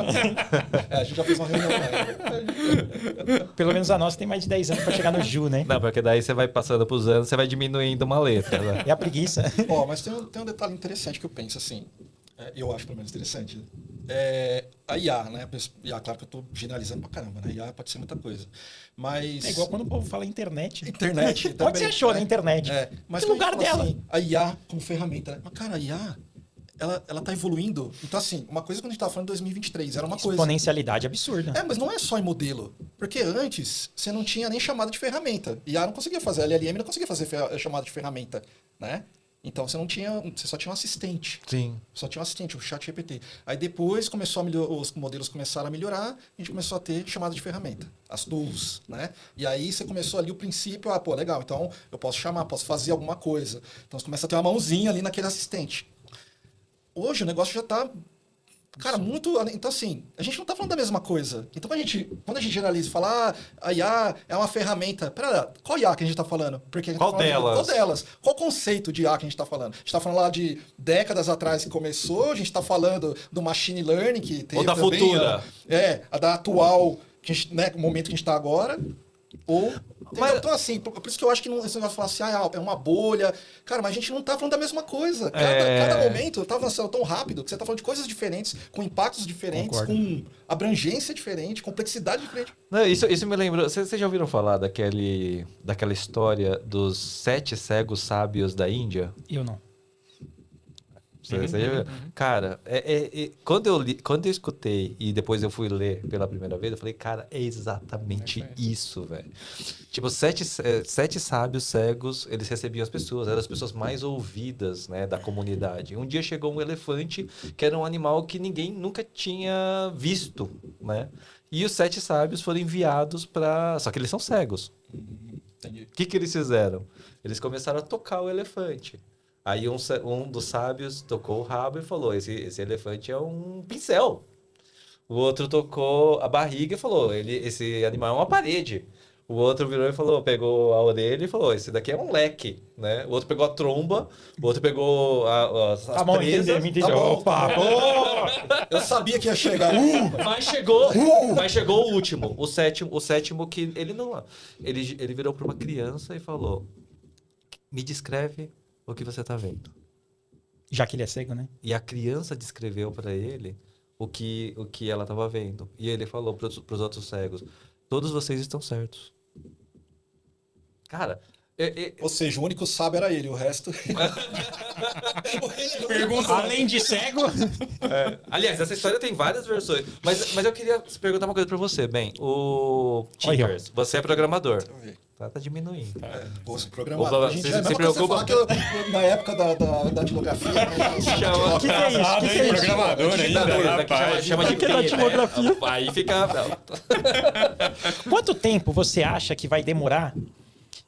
a gente já fez uma reunião lá. Pelo menos a nossa tem mais de 10 anos pra chegar no Ju, né? Não, porque daí você vai passando pros anos, você vai diminuindo uma letra, né? É a preguiça. Ó, mas tem um detalhe interessante que eu penso assim. Eu acho pelo menos interessante. A IA, né? IA, claro que eu tô generalizando pra caramba, né? IA pode ser muita coisa. Mas. É igual quando o povo fala internet. Internet. Onde também, você achou né? na internet? Mas Que quando a lugar gente fala dela? assim, a IA como ferramenta, né? Mas, cara, a IA, ela tá evoluindo. Então, assim, uma coisa quando a gente tava falando em 2023, era uma coisa. Exponencialidade absurda. Mas não é só em modelo. Porque antes, você não tinha nem chamada de ferramenta. IA não conseguia fazer, a LLM não conseguia fazer chamada de ferramenta, né? Então, você só tinha um assistente. Sim. Só tinha um assistente, o chat GPT. Aí depois os modelos começaram a melhorar, a gente começou a ter chamada de ferramenta, as tools, né? E aí você começou ali o princípio, pô, legal, então eu posso chamar, posso fazer alguma coisa. Então você começa a ter uma mãozinha ali naquele assistente. Hoje o negócio já está, cara, muito... Então assim, a gente não está falando da mesma coisa. Então quando a gente generaliza e fala, a IA é uma ferramenta... Pera, qual IA que a gente está falando? Porque a gente Qual tá falando delas? Qual delas? Qual conceito de IA que a gente está falando? A gente está falando lá de décadas atrás que começou, a gente está falando do machine learning que teve Ou da também, futura. a da atual, que a gente, né, o momento que a gente está agora, ou Mas- Então, assim, por isso que eu acho que esse negócio de falar assim, é uma bolha. Cara, mas a gente não tá falando da mesma coisa. Cada momento tá avançando tão rápido que você tá falando de coisas diferentes, com impactos diferentes, Concordo. com abrangência diferente, complexidade diferente. Não, isso me lembrou. Vocês já ouviram falar daquela história dos 7 cegos sábios da Índia? Eu não. Você já viu? Cara, quando eu escutei e depois eu fui ler pela primeira vez, eu falei, cara, é exatamente isso, velho. Tipo, sete sábios cegos, eles recebiam as pessoas, eram as pessoas mais ouvidas, né, da comunidade. Um dia chegou um elefante, que era um animal que ninguém nunca tinha visto, né? E os 7 sábios foram enviados para... Só que eles são cegos. Entendi. O que eles fizeram? Eles começaram a tocar o elefante. Aí um dos sábios tocou o rabo e falou, esse elefante é um pincel. O outro tocou a barriga e falou, esse animal é uma parede. O outro virou e falou, pegou a orelha e falou, esse daqui é um leque, né? O outro pegou a tromba, o outro pegou as Tá bom, presas. me entendi. Tá bom. Opa! Eu sabia que ia chegar. Mas chegou o último, o sétimo que ele não... Ele virou para uma criança e falou, me descreve o que você tá vendo. Já que ele é cego, né? E a criança descreveu para ele o que ela estava vendo. E ele falou para os outros cegos, todos vocês estão certos. Cara, Ou seja, o único sábio era ele, o resto... Pergunta. Além de cego, aliás, essa história tem várias versões. Mas eu queria perguntar uma coisa para você, Ben. O Olha, Tinkers, você é programador. Tá diminuindo. Poxa, programado. Opa, A gente você é a se mesma coisa que preocupa? você falar que na época da datilografia... Chama- que é isso? Casado, Que hein? é isso? Programador ainda, Daqui rapaz. chama de Que é da P, tipografia. né? Aí fica... Quanto tempo você acha que vai demorar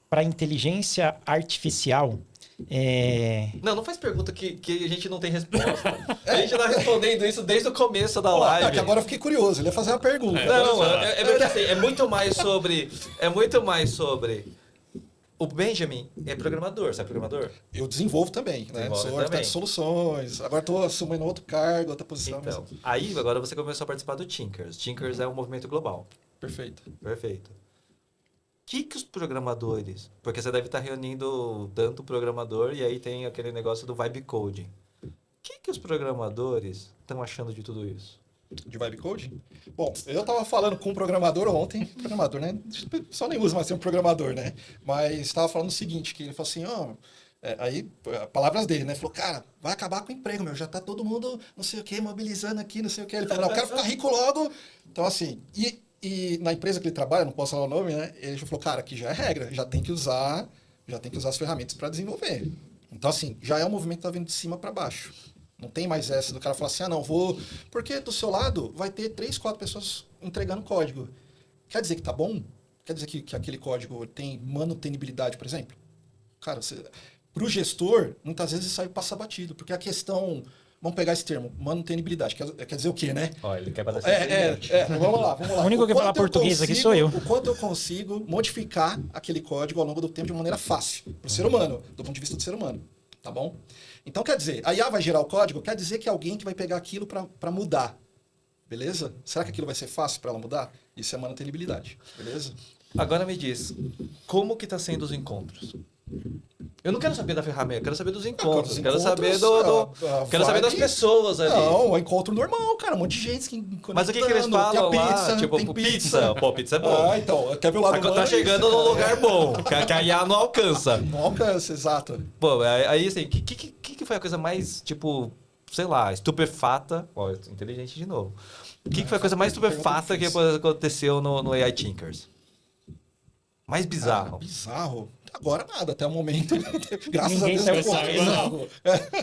para a inteligência artificial? Não faz pergunta que a gente não tem resposta. A gente tá respondendo isso desde o começo da live. Que agora eu fiquei curioso, ele ia fazer uma pergunta. Não, porque assim, é muito mais sobre... O Benjamin é programador, você é programador? Eu desenvolvo também, né? Desenvolve Sou arquiteto também. de soluções. Agora estou assumindo outro cargo, outra posição. Então, mas- aí agora você começou a participar do Tinkers. Tinkers é um movimento global. Perfeito. Perfeito. O que os programadores... Porque você deve estar reunindo tanto programador e aí tem aquele negócio do vibe coding. O que os programadores estão achando de tudo isso? De vibe coding? Bom, eu estava falando com um programador ontem, programador, né? O pessoal nem usa mais ser um programador, né? Mas estava falando o seguinte, que ele falou assim, aí, palavras dele, né? Falou, cara, vai acabar com o emprego, meu, já tá todo mundo, não sei o quê, mobilizando aqui, não sei o quê. Ele falou, não, eu quero ficar rico logo. Então, assim, e na empresa que ele trabalha, não posso falar o nome, né? Ele já falou, cara, aqui já é regra, já tem que usar as ferramentas para desenvolver. Então, assim, já é um movimento que tá vindo de cima para baixo. Não tem mais essa do cara falar assim, não, vou... Porque do seu lado vai ter 3, 4 pessoas entregando código. Quer dizer que tá bom? Quer dizer que aquele código tem manutenibilidade, por exemplo? Cara, para o gestor, muitas vezes sai passa batido, porque a questão... Vamos pegar esse termo, manutenibilidade. Quer dizer o quê, né? Olha, ele quer parecer Vamos lá. O único que fala português aqui sou eu. O quanto eu consigo modificar aquele código ao longo do tempo de maneira fácil, para o ser humano, do ponto de vista do ser humano. Tá bom? Então, quer dizer, a IA vai gerar o código, quer dizer que alguém que vai pegar aquilo para mudar. Beleza? Será que aquilo vai ser fácil para ela mudar? Isso é manutenibilidade. Beleza? Agora me diz, como que tá sendo os encontros? Eu não quero saber da ferramenta, eu quero saber dos encontros. Quero saber quero saber das pessoas ali. Não, é encontro normal, cara. Um monte de gente que Mas o que eles falam lá? Tipo, pizza. Pô, pizza é bom. Ah, então, quer ver o lado humano? Tá chegando num lugar bom, que a IA não alcança. Não alcança, exato. Pô, aí assim, o que foi a coisa mais, tipo, sei lá, estupefata? Ó, inteligente de novo. O que foi a coisa mais estupefata que aconteceu no AI Tinkers? Mais bizarro. Bizarro? Agora nada, até o momento. Graças Ninguém a Deus. saiu Não.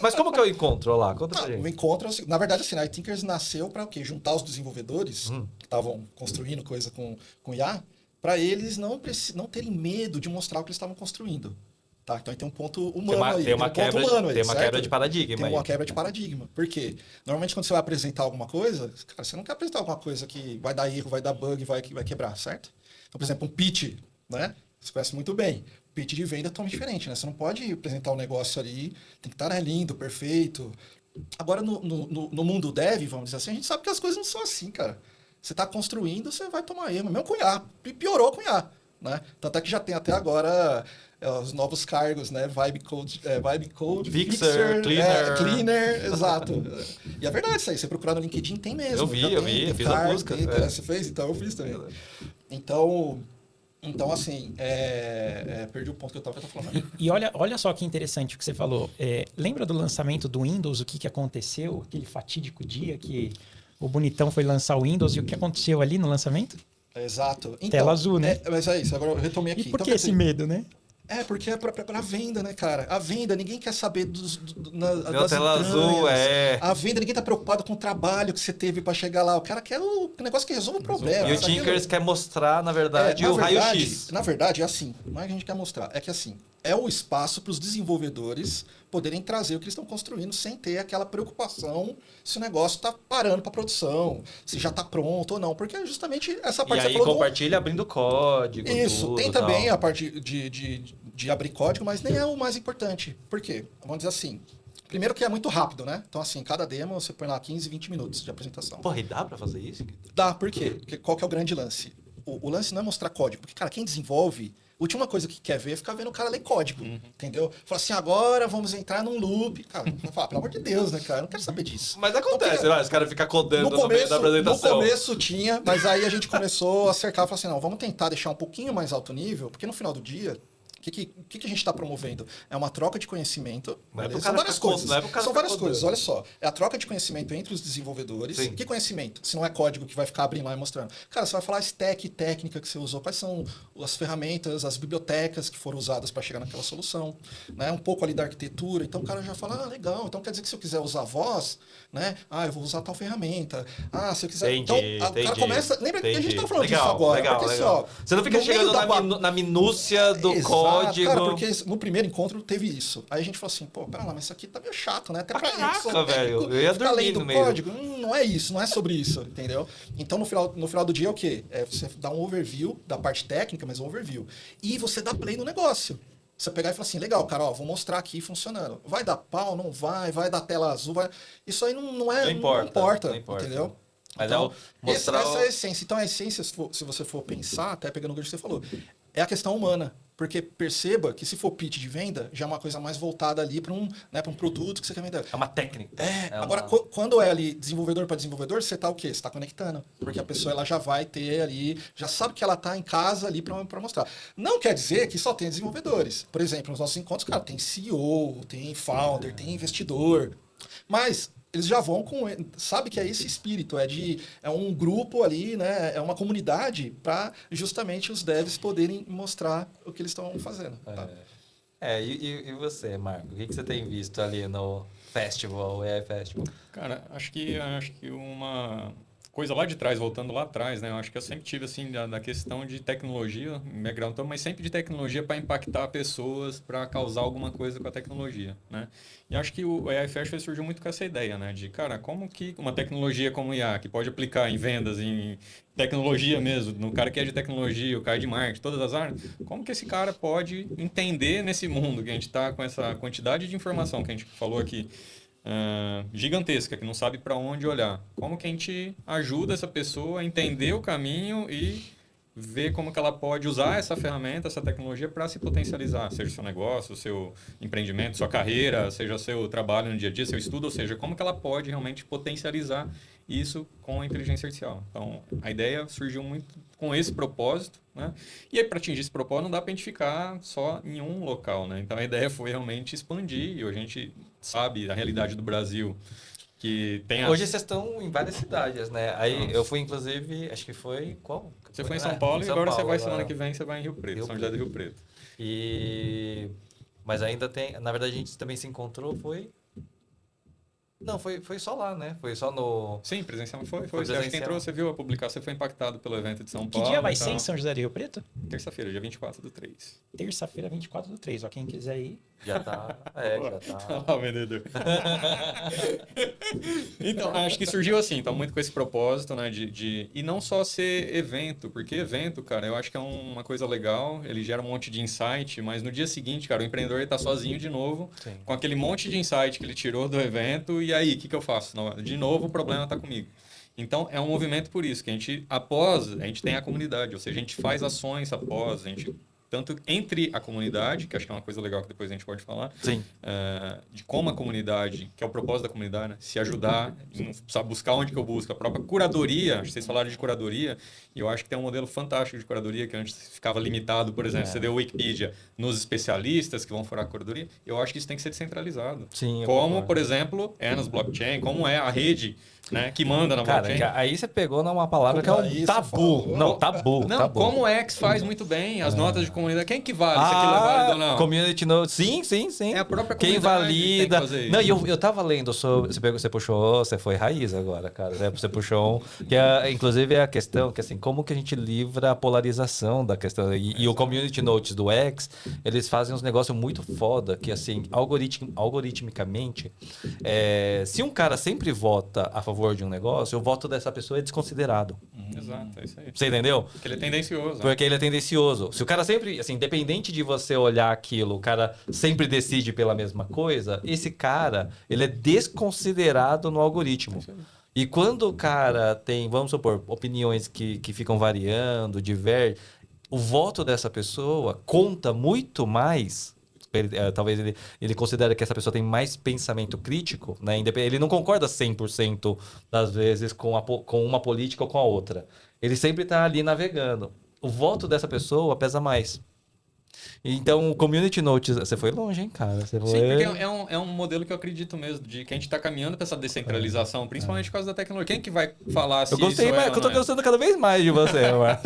Mas como que eu encontro lá? Conta pra O gente. encontro, na verdade, assim, a iThinkers nasceu para o quê? Juntar os desenvolvedores que estavam construindo coisa com IA, para eles não terem medo de mostrar o que eles estavam construindo. Tá? Então tem um ponto humano aí. Tem uma um ponto humano aí, tem uma certo? quebra de paradigma Tem aí. uma quebra de paradigma. Por quê? Normalmente, quando você vai apresentar alguma coisa, cara, você não quer apresentar alguma coisa que vai dar erro, vai dar bug, vai quebrar, certo? Então, por exemplo, um pitch, né? Você conhece muito bem. O pitch de venda é totalmente diferente, né? Você não pode apresentar um negócio ali, tem que estar lindo, perfeito. Agora, no mundo dev, vamos dizer assim, a gente sabe que as coisas não são assim, cara. Você está construindo, você vai tomar erro. Mesmo com IA. Piorou com IA. né? Tanto é que já tem até agora os novos cargos, né? Vibe Code Fixer, Cleaner. Cleaner, exato. E é verdade isso aí, você procurar no LinkedIn tem mesmo. Eu vi, já tem fiz a busca. Você fez? Então eu fiz também. Então assim, perdi o ponto que eu tava falando. E olha só que interessante o que você falou. Lembra do lançamento do Windows, o que aconteceu? Aquele fatídico dia que o bonitão foi lançar o Windows e o que aconteceu ali no lançamento? Exato. Então, Tela azul, né? Mas é isso, agora eu retomei aqui. E por Então, que quer esse dizer, medo, né? porque é pra venda, né, cara? A venda, ninguém quer saber Meu das tela azul, A venda, ninguém tá preocupado com o trabalho que você teve pra chegar lá. O cara quer o negócio que resolve o problema. E o sabe? Tinkers quer mostrar, na verdade, o raio-x. Na verdade, é assim. Não é que a gente quer mostrar. É que assim, é o espaço para os desenvolvedores poderem trazer o que eles estão construindo sem ter aquela preocupação se o negócio está parando para produção, se já está pronto ou não. Porque é justamente essa E parte aí que você falou. compartilha abrindo código. Isso, tudo, tem tal. também a parte de abrir código, mas nem é o mais importante. Por quê? Vamos dizer assim. Primeiro que é muito rápido, né? Então, assim, cada demo você põe lá 15, 20 minutos de apresentação. Porra, e dá pra fazer isso? Dá, por quê? Porque qual que é o grande lance? O lance não é mostrar código, porque, cara, quem desenvolve, a última coisa que quer ver é ficar vendo o cara ler código, entendeu? Fala assim, agora vamos entrar num loop. Cara, fala, pelo amor de Deus, né, cara? Eu não quero saber disso. Mas acontece, Então, né? Os caras ficam codando no no meio da apresentação. No começo tinha, mas aí a gente começou a cercar e falou assim, não, vamos tentar deixar um pouquinho mais alto nível, porque no final do dia, o que a gente está promovendo? É uma troca de conhecimento. Não é pro São cara várias ficar coisas. não é pro cara São ficar várias codando. coisas, olha só. É a troca de conhecimento entre os desenvolvedores. Sim. Que conhecimento? Se não é código que vai ficar abrindo lá e mostrando. Cara, você vai falar stack técnica que você usou, quais são as ferramentas, as bibliotecas que foram usadas para chegar naquela solução. Né? Um pouco ali da arquitetura. Então o cara já fala, legal, então quer dizer que se eu quiser usar voz, né? Eu vou usar tal ferramenta. Se eu quiser... Entendi, então, o cara começa... Lembra que a gente tá falando legal, disso agora. Legal, porque, legal. Assim, ó, você não fica no meio chegando da na minúcia do Exato, código. Cara, porque no primeiro encontro teve isso. Aí a gente falou assim, pô, pera lá, mas isso aqui tá meio chato, né? Até pra gente, que sou velho, técnico, eu ia ficar dormir lendo no meio. código. Não é isso, não é sobre isso, entendeu? Então, no final do dia é o quê? É você dar um overview da parte técnica, mas um overview. E você dá play no negócio. Você pegar e falar assim, legal, cara, vou mostrar aqui funcionando. Vai dar pau, não vai dar tela azul, vai... Isso aí não importa, entendeu? Mas Então, mostrar essa é a essência. Então, a essência, se você for pensar, até pegando o gancho que você falou, é a questão humana. Porque perceba que se for pitch de venda, já é uma coisa mais voltada ali para um produto que você quer vender. É uma técnica. Agora, quando é ali desenvolvedor para desenvolvedor, você está o quê? Você está conectando. Porque a pessoa ela já vai ter ali, já sabe que ela está em casa ali para mostrar. Não quer dizer que só tem desenvolvedores. Por exemplo, nos nossos encontros, cara, tem CEO, tem founder, tem investidor. Mas eles já vão sabe que é esse espírito, é um grupo ali, né? É uma comunidade para justamente os devs poderem mostrar o que eles estão fazendo. Tá? E você, Marco? O que você tem visto ali no Festival, AI Festival? Cara, acho que uma coisa lá de trás, voltando lá atrás, né? Eu acho que eu sempre tive, assim, da questão de tecnologia, background, mas sempre de tecnologia para impactar pessoas, para causar alguma coisa com a tecnologia, né? E acho que o AI Festival surgiu muito com essa ideia, né? De, cara, como que uma tecnologia como o IA, que pode aplicar em vendas, em tecnologia mesmo, no cara que é de tecnologia, o cara de marketing, todas as áreas, como que esse cara pode entender nesse mundo que a gente está com essa quantidade de informação que a gente falou aqui, gigantesca, que não sabe para onde olhar. Como que a gente ajuda essa pessoa a entender o caminho e ver como que ela pode usar essa ferramenta, essa tecnologia para se potencializar, seja o seu negócio, o seu empreendimento, sua carreira, seja o seu trabalho no dia a dia, seu estudo, ou seja, como que ela pode realmente potencializar isso com a inteligência artificial. Então, a ideia surgiu muito com esse propósito, né? E aí, para atingir esse propósito, não dá para a gente ficar só em um local, né? Então, a ideia foi realmente expandir, e hoje a gente sabe a realidade do Brasil, que tem Hoje vocês estão em várias cidades, né? Aí Nossa. eu fui, inclusive, acho que foi... Qual? Você foi em São Paulo em e agora você vai, Paulo, semana que vem, você vai em Rio Preto, São José do Rio Preto. Mas ainda tem... Na verdade, a gente também se encontrou, foi... Não, foi só lá, né? Foi só no... Sim, presencial foi. Foi Você acha que presencial. entrou, você viu a publicação, você foi impactado pelo evento de São Que Paulo. dia vai e ser tal. em São José do Rio Preto? Terça-feira, dia 24/3. Terça-feira, 24/3. Ó, quem quiser ir. Já tá... já tá... Olha lá o vendedor. Então, acho que surgiu assim, então muito com esse propósito, né, e não só ser evento, porque evento, cara, eu acho que é uma coisa legal, ele gera um monte de insight, mas no dia seguinte, cara, o empreendedor está sozinho de novo, Sim. com aquele monte de insight que ele tirou do evento, e aí, o que eu faço? De novo, o problema está comigo. Então, é um movimento por isso, que a gente tem a comunidade, ou seja, a gente faz ações após, a gente tanto entre a comunidade, que acho que é uma coisa legal que depois a gente pode falar, Sim. de como a comunidade, que é o propósito da comunidade, né? Se ajudar, sabe, buscar onde que eu busco, a própria curadoria, acho que vocês falaram de curadoria, e eu acho que tem um modelo fantástico de curadoria, que antes ficava limitado, por exemplo, você deu Wikipedia nos especialistas que vão furar a curadoria, eu acho que isso tem que ser descentralizado. Sim, eu Como, concordo. por exemplo, é nas blockchain, como é a rede, né, que manda na Cara, blockchain. aí você pegou numa palavra que é um Isso, tabu. falou. Não, tabu. Não, tabu. como o X faz muito bem, as notas de comunidade, quem que vale se aquilo é válido ou não? Community note. Sim. É a própria Quem comunidade que tem que valida. fazer isso. Não, e eu tava lendo sobre. Você puxou, você foi raiz agora, cara. Né? Você puxou que inclusive é a questão que assim, como que a gente livra a polarização da questão. E o community notes do X, eles fazem uns negócios muito foda, que assim, algoritmicamente, se um cara sempre vota a favor de um negócio, o voto dessa pessoa é desconsiderado. Exato, é isso aí. Você entendeu? Porque ele é tendencioso. né? Porque ele é tendencioso. Se o cara sempre, assim, independente de você olhar aquilo, o cara sempre decide pela mesma coisa, esse cara, ele é desconsiderado no algoritmo. E quando o cara tem, vamos supor, opiniões que ficam variando, divergem, o voto dessa pessoa conta muito mais. Talvez ele considere que essa pessoa tem mais pensamento crítico, né? Ele não concorda 100% das vezes com uma política ou com a outra. Ele sempre está ali navegando. O voto dessa pessoa pesa mais. Então, o Community Notes... Você foi longe, hein, cara? Você foi... Sim, porque é um modelo que eu acredito mesmo, de que a gente está caminhando para essa descentralização, principalmente por causa da tecnologia. Quem que vai falar se Eu gostei, isso mas é ou eu tô não é? gostando cada vez mais de você, mano.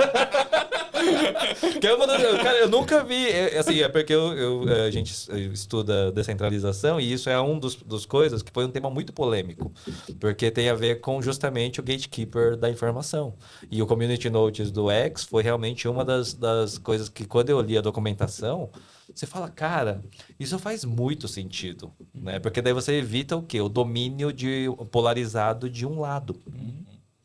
Cara, eu nunca vi. Assim, é porque a gente estuda descentralização e isso é um dos coisas que foi um tema muito polêmico. Porque tem a ver com justamente o gatekeeper da informação. E o Community Notes do X foi realmente uma das coisas que, quando eu li a documentação, você fala, cara, isso faz muito sentido. Né? Porque daí você evita o quê? O domínio polarizado de um lado.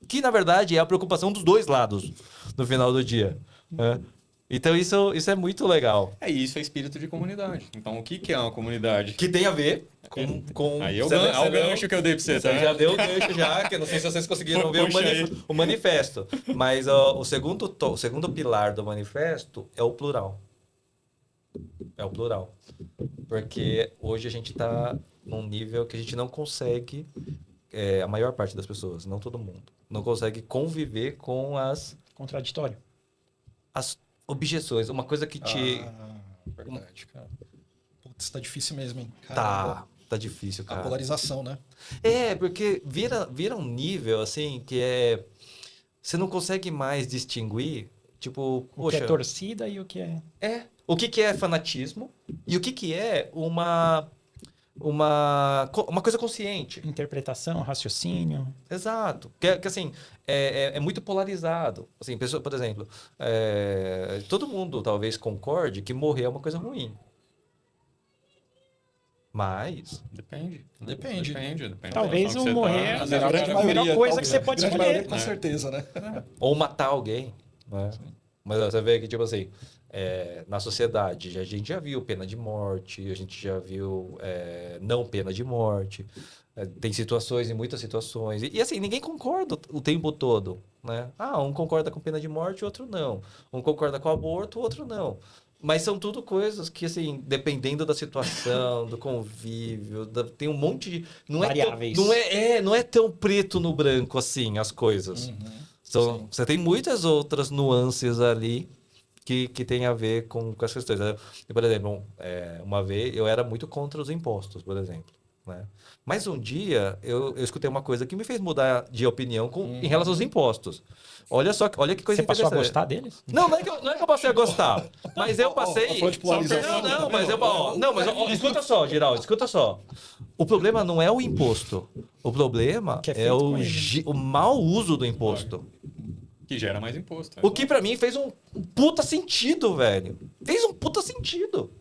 Que, na verdade, é a preocupação dos dois lados no final do dia. Né? Então, isso é muito legal. Isso é espírito de comunidade. Então, o que é uma comunidade? Que tem a ver com... Aí é o Você gancho que eu dei pra você, tá? Você já deu o gancho já, que eu não sei se vocês conseguiram ver Puxa aí. o manifesto. Mas o segundo pilar do manifesto é o plural. É o plural. Porque hoje a gente está num nível que a gente não consegue... a maior parte das pessoas, não todo mundo, não consegue conviver com as Contraditório. objeções. Uma coisa que te... Verdade, cara. Putz, tá difícil mesmo, hein? Tá difícil, A cara. polarização, né? Porque vira um nível, assim, que é... Você não consegue mais distinguir, tipo... O que é torcida e o que é... O que é fanatismo e o que é uma coisa consciente. Interpretação, raciocínio. Exato. Que assim, é muito polarizado. Assim, pessoa, por exemplo, todo mundo talvez concorde que morrer é uma coisa ruim. Mas... Depende. Depende. Depende Talvez da o situação que você morrer tá. é a melhor coisa que você pode grande escolher. maioria, com certeza, né? Ou matar alguém. Né? Mas você vê que, tipo assim, na sociedade, a gente já viu pena de morte, a gente já viu não pena de morte. Tem situações e muitas situações. E assim, ninguém concorda o tempo todo. Né? Um concorda com pena de morte, o outro não. Um concorda com aborto, o outro não. Mas são tudo coisas que, assim, dependendo da situação, do convívio, tem um monte de... Variáveis. Não é tão preto no branco, assim, as coisas. Então, você tem muitas outras nuances ali que tem a ver com essas questões. Por exemplo, uma vez eu era muito contra os impostos, por exemplo. Né? Mas um dia eu escutei uma coisa que me fez mudar de opinião em relação aos impostos. Olha que coisa Você passou a interessante. gostar deles? Não é que eu passei a gostar. Mas eu passei... falou de polarização. Escuta só, Geraldo, escuta só. O problema não é o imposto. O problema Que é é feito com ele. o mau uso do imposto. Que gera mais imposto. O que pra mim fez um puta sentido, velho. Fez um puta sentido.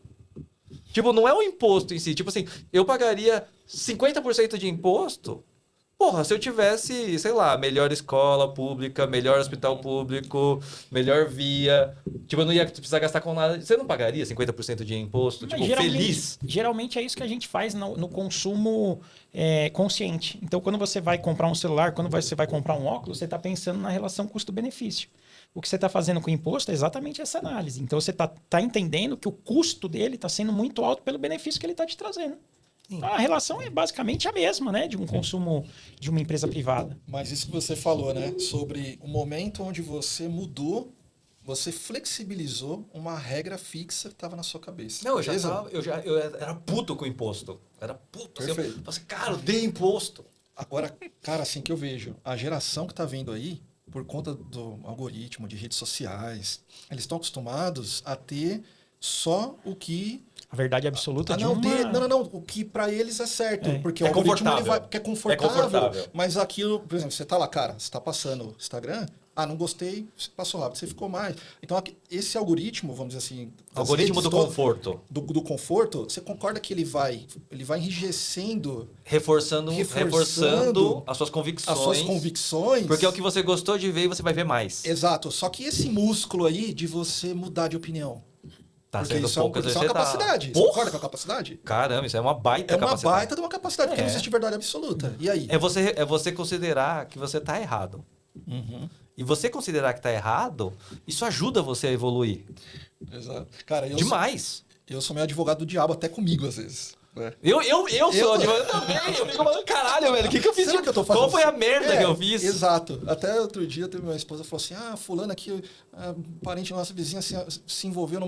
Tipo, não é o imposto em si. Tipo assim, eu pagaria 50% de imposto Porra, se eu tivesse, sei lá, melhor escola pública, melhor hospital público, melhor via, tipo, eu não ia precisar gastar com nada. Você não pagaria 50% de imposto? Mas Tipo, feliz? Geralmente é isso que a gente faz no consumo consciente. Então, quando você vai comprar um celular, quando você vai comprar um óculos, você está pensando na relação custo-benefício. O que você está fazendo com o imposto é exatamente essa análise. Então, você está entendendo que o custo dele está sendo muito alto pelo benefício que ele está te trazendo. Então, a relação é basicamente a mesma, né? De um consumo de uma empresa privada. Mas isso que você falou, né? Sobre o momento onde você mudou, você flexibilizou uma regra fixa que estava na sua cabeça. Não, beleza? eu era puto com imposto. Era puto. Assim, eu Perfeito. falei assim, cara, eu dei imposto. Agora, cara, assim que eu vejo, a geração que está vindo aí, por conta do algoritmo, de redes sociais, eles estão acostumados a ter só o que... A verdade absoluta de não, uma... não. O que para eles é certo. É. Porque É o algoritmo ele confortável. que é confortável. É confortável. Mas aquilo, por exemplo, você tá lá, cara, você tá passando o Instagram, não gostei, você passou rápido, você ficou mais. Então, esse algoritmo, vamos dizer assim... das Algoritmo redes do conforto. Do conforto, você concorda que ele vai enrijecendo Reforçando as suas convicções. as suas convicções. Porque é o que você gostou de ver e você vai ver mais. Exato. Só que esse músculo aí de você mudar de opinião. Tá porque sendo isso pouco isso é uma exercitado. capacidade. Você Porra! concorda com a capacidade? Caramba, isso é uma baita É uma capacidade. baita de uma capacidade, porque É. não existe verdade absoluta. E aí? É você considerar que você tá errado. Uhum. E você considerar que tá errado, isso ajuda você a evoluir. Exato. Cara, Demais. eu sou meio advogado do diabo, até comigo, às vezes. Né? Eu sou advogado também. Eu fico falando, caralho, velho, o que eu fiz? Será que eu tô fazendo Qual foi a isso? merda que eu fiz? Exato. Até outro dia, minha esposa falou assim, fulano aqui, parente nossa vizinha se envolveu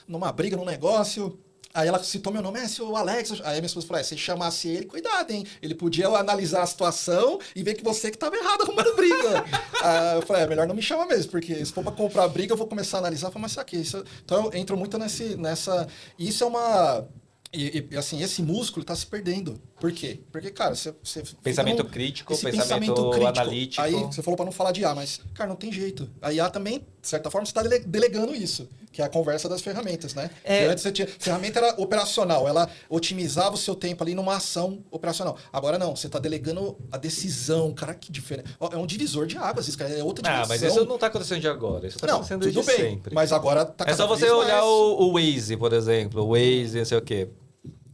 numa briga, num negócio. Aí ela citou meu nome, seu Alex. Aí minha esposa falou, se chamasse ele, cuidado, hein? Ele podia analisar a situação e ver que você que estava errado arrumando briga. Aí eu falei, melhor não me chama mesmo, porque se for para comprar briga, eu vou começar a analisar. Eu falei, mas isso aqui. Então eu entro muito nessa... Isso é uma... E assim, esse músculo está se perdendo. Por quê? Porque, cara, você Pensamento crítico, esse pensamento analítico. Aí você falou para não falar de IA, mas, cara, não tem jeito. A IA também, de certa forma, você está delegando isso, que é a conversa das ferramentas, né? É. Antes a ferramenta era operacional, ela otimizava o seu tempo ali numa ação operacional. Agora não, você está delegando a decisão, cara, que diferente. É um divisor de águas, isso, cara, é outra dimensão. Mas isso não tá acontecendo de agora, isso tá Não, acontecendo tudo desde bem, sempre. mas agora tá É só cada você vez olhar mais. o Waze, por exemplo. O Waze, não sei o quê.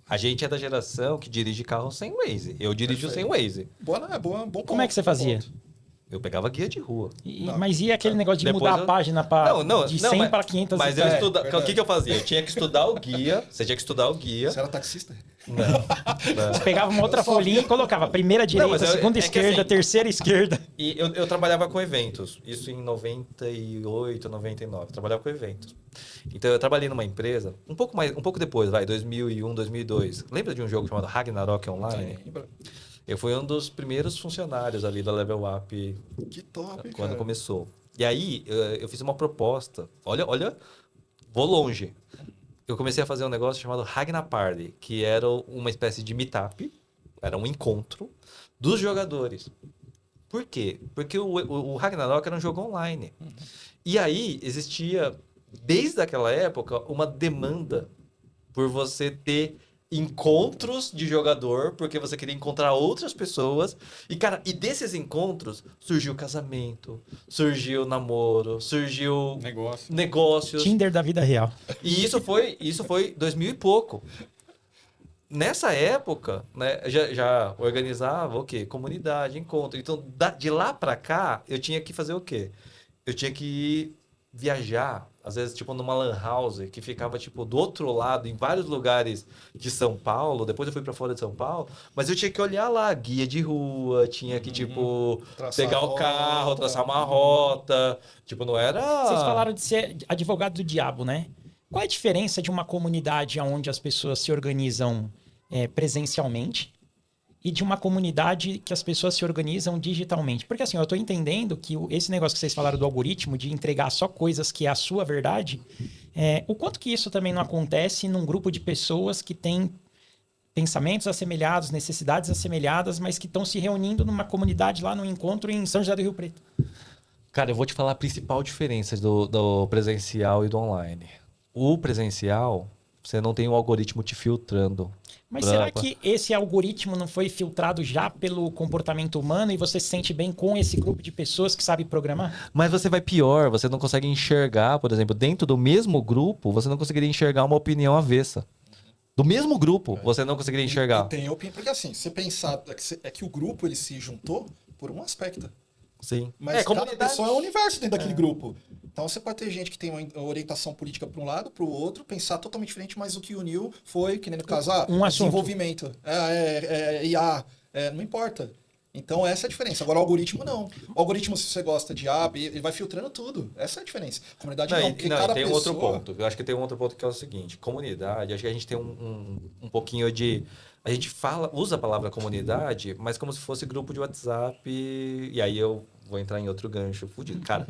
A gente é da geração que dirige carro sem Waze. Eu dirijo sem Waze. Bom Como é que você fazia? Eu pegava guia de rua. Mas e aquele negócio de Depois mudar eu- a página de 100 para 500? Mas eu É, estudava. O verdade. que eu fazia? Eu tinha que estudar o guia. Você tinha que estudar o guia. Você era taxista? Você pegava uma outra folhinha e colocava primeira direita, mas segunda é que esquerda, assim- terceira esquerda. E eu trabalhava com eventos. Isso em 98, 99. Eu trabalhava com eventos. Então eu trabalhei numa empresa, um pouco depois, 2001, 2002. Lembra de um jogo chamado Ragnarok Online? Lembra? Eu fui um dos primeiros funcionários ali da Level Up Que top, quando cara. começou. E aí eu fiz uma proposta. Olha, vou longe. Eu comecei a fazer um negócio chamado Ragnar Party, que era uma espécie de meetup, era um encontro dos jogadores. Por quê? Porque o Ragnarok era um jogo online. E aí existia, desde aquela época, uma demanda por você ter encontros de jogador, porque você queria encontrar outras pessoas. E, cara, desses encontros surgiu casamento, surgiu namoro, surgiu Negócio. negócios. Tinder da vida real. E isso foi 2000 e pouco. Nessa época, né, já organizava o quê? Comunidade, encontro. Então, de lá pra cá, eu tinha que fazer o quê? Eu tinha que viajar, às vezes, tipo, numa lan house, que ficava, tipo, do outro lado, em vários lugares de São Paulo. Depois eu fui pra fora de São Paulo. Mas eu tinha que olhar lá, guia de rua, tinha que, tipo, Traçar pegar a o carro, rota. traçar uma rota. Tipo, não era... Vocês falaram de ser advogado do diabo, né? Qual é a diferença de uma comunidade onde as pessoas se organizam presencialmente e de uma comunidade que as pessoas se organizam digitalmente? Porque assim, eu estou entendendo que esse negócio que vocês falaram do algoritmo, de entregar só coisas que é a sua verdade, o quanto que isso também não acontece num grupo de pessoas que têm pensamentos assemelhados, necessidades assemelhadas, mas que estão se reunindo numa comunidade lá no encontro em São José do Rio Preto? Cara, eu vou te falar a principal diferença do presencial e do online. O presencial, você não tem um algoritmo te filtrando. Mas será que esse algoritmo não foi filtrado já pelo comportamento humano e você se sente bem com esse grupo de pessoas que sabe programar? Mas você vai pior, você não consegue enxergar, por exemplo, dentro do mesmo grupo, você não conseguiria enxergar uma opinião avessa. Do mesmo grupo, você não conseguiria enxergar. E tem opinião, porque assim, se você pensar, é que o grupo ele se juntou por um aspecto. Sim. Mas cada comunidade. pessoa é um universo dentro daquele grupo. Então você pode ter gente que tem uma orientação política para um lado, para o outro, pensar totalmente diferente, mas o que uniu foi, que nem no caso, desenvolvimento, IA, não importa. Então essa é a diferença. Agora o algoritmo não. O algoritmo, se você gosta de A, B, ele vai filtrando tudo. Essa é a diferença. A comunidade não, porque cada tem um pessoa... outro ponto. Eu acho que tem um outro ponto que é o seguinte. Comunidade, acho que a gente tem um pouquinho de... A gente usa a palavra comunidade, mas como se fosse grupo de WhatsApp. E aí eu vou entrar em outro gancho fudido. Cara,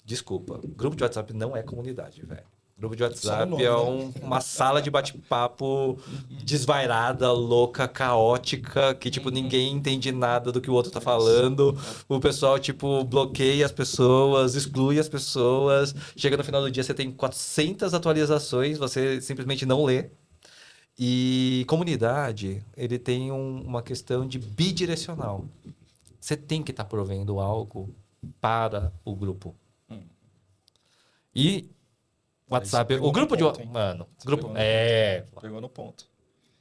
desculpa. Grupo de WhatsApp não é comunidade, velho. Grupo de WhatsApp nome, é né? uma sala de bate-papo desvairada, louca, caótica, que, tipo, ninguém entende nada do que o outro tá falando. O pessoal, tipo, bloqueia as pessoas, exclui as pessoas. Chega no final do dia, você tem 400 atualizações, você simplesmente não lê. E comunidade, ele tem uma questão de bidirecional. Você tem que estar provendo algo para o grupo. E WhatsApp, o grupo de... Mano, grupo... Pegou no ponto.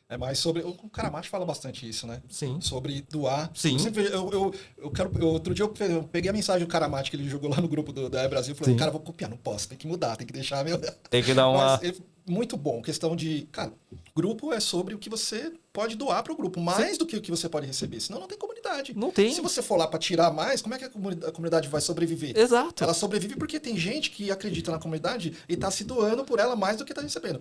É mais sobre... O Karamati fala bastante isso, né? Sim. Sobre doar. Sim. Outro dia eu peguei a mensagem do Karamati que ele jogou lá no grupo da Brasil. Falei, Sim. cara, vou copiar, não posso, tem que mudar, tem que deixar meu... Tem que dar uma... Mas, muito bom, questão de... Cara, grupo é sobre o que você pode doar para o grupo, mais do que o que você pode receber. Senão não tem comunidade. Não tem. Se você for lá para tirar mais, como é que a comunidade vai sobreviver? Exato. Ela sobrevive porque tem gente que acredita na comunidade e está se doando por ela mais do que está recebendo.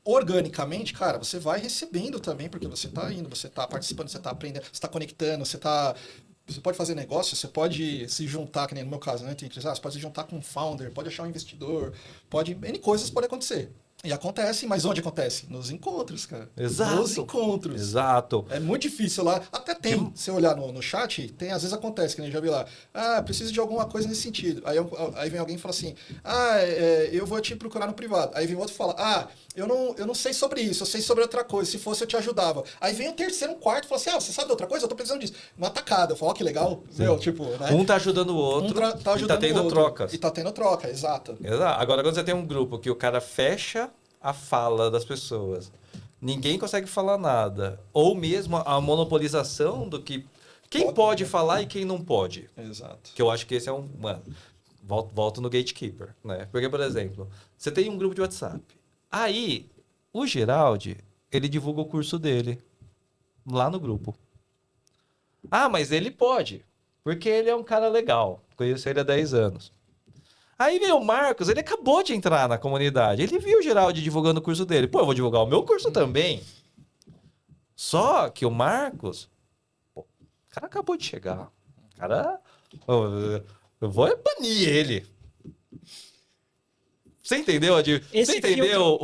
Organicamente, cara, você vai recebendo também, porque você está indo, você está participando, você está aprendendo, você está conectando, você pode fazer negócio, você pode se juntar, que nem no meu caso, né? Você pode se juntar com um founder, pode achar um investidor, N coisas podem acontecer. E acontece, mas onde acontece? Nos encontros, cara. Exato. Nos encontros. Exato. É muito difícil lá. Até tem, se você olhar no chat, tem, às vezes acontece, que nem já vi lá. Preciso de alguma coisa nesse sentido. Aí vem alguém e fala assim, eu vou te procurar no privado. Aí vem outro e fala, eu não sei sobre isso, eu sei sobre outra coisa. Se fosse, eu te ajudava. Aí vem o terceiro, um quarto e fala assim, você sabe de outra coisa? Eu tô precisando disso. Uma tacada. Eu falo, que legal. Meu, tipo, né? Um tá ajudando o outro tá ajudando e tá tendo o outro. trocas. E tá tendo troca, exato. Exato. Agora, quando você tem um grupo que o cara fecha a fala das pessoas, ninguém consegue falar nada, ou mesmo a monopolização do que quem pode falar e quem não pode. Exato. Que eu acho que esse é mano, volto no gatekeeper, né? Porque, por exemplo, você tem um grupo de WhatsApp. Aí, o Geraldi, ele divulga o curso dele lá no grupo. Mas ele pode, porque ele é um cara legal. Conheço ele há 10 anos. Aí veio o Marcos, ele acabou de entrar na comunidade. Ele viu o Geraldi divulgando o curso dele. Pô, eu vou divulgar o meu curso também. Só que o Marcos... o cara acabou de chegar. O cara... Eu vou banir ele. Você entendeu, Adir? Você entendeu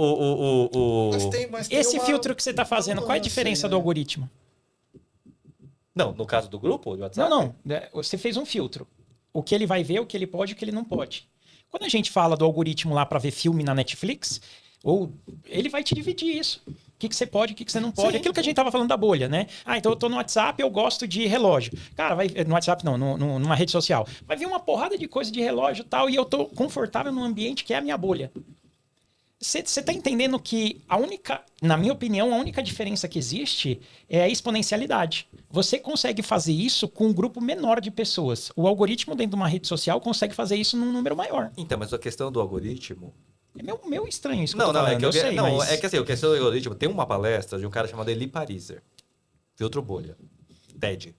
Mas tem Esse filtro que você está fazendo, qual é a diferença do algoritmo? Não, no caso do grupo, do WhatsApp? Não. Você fez um filtro. O que ele vai ver, o que ele pode e o que ele não pode. Quando a gente fala do algoritmo lá para ver filme na Netflix, ele vai te dividir isso. O que você pode, o que você não pode. Sim. Aquilo que a gente tava falando da bolha, né? Então eu tô no WhatsApp, eu gosto de relógio. Cara, no WhatsApp não, numa rede social. Vai vir uma porrada de coisa de relógio e tal, e eu tô confortável num ambiente que é a minha bolha. Você tá entendendo que na minha opinião, a única diferença que existe é a exponencialidade. Você consegue fazer isso com um grupo menor de pessoas. O algoritmo dentro de uma rede social consegue fazer isso num número maior. Então, mas a questão do algoritmo... É meio estranho isso que eu tô falando, é que eu sei, mas... é que assim, a questão do algoritmo, tem uma palestra de um cara chamado Eli Pariser, filtro bolha, TED.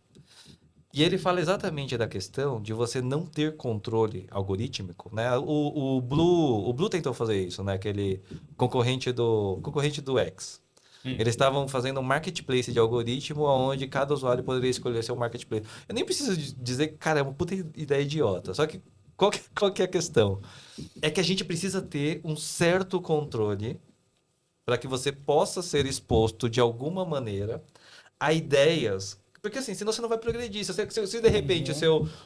E ele fala exatamente da questão de você não ter controle algorítmico, né? O Blue tentou fazer isso, né? Aquele concorrente do X. Eles estavam fazendo um marketplace de algoritmo onde cada usuário poderia escolher seu marketplace. Eu nem preciso dizer que, cara, é uma puta ideia idiota. Só que qual que é a questão? É que a gente precisa ter um certo controle para que você possa ser exposto de alguma maneira a ideias. Porque assim, senão você não vai progredir. Se de repente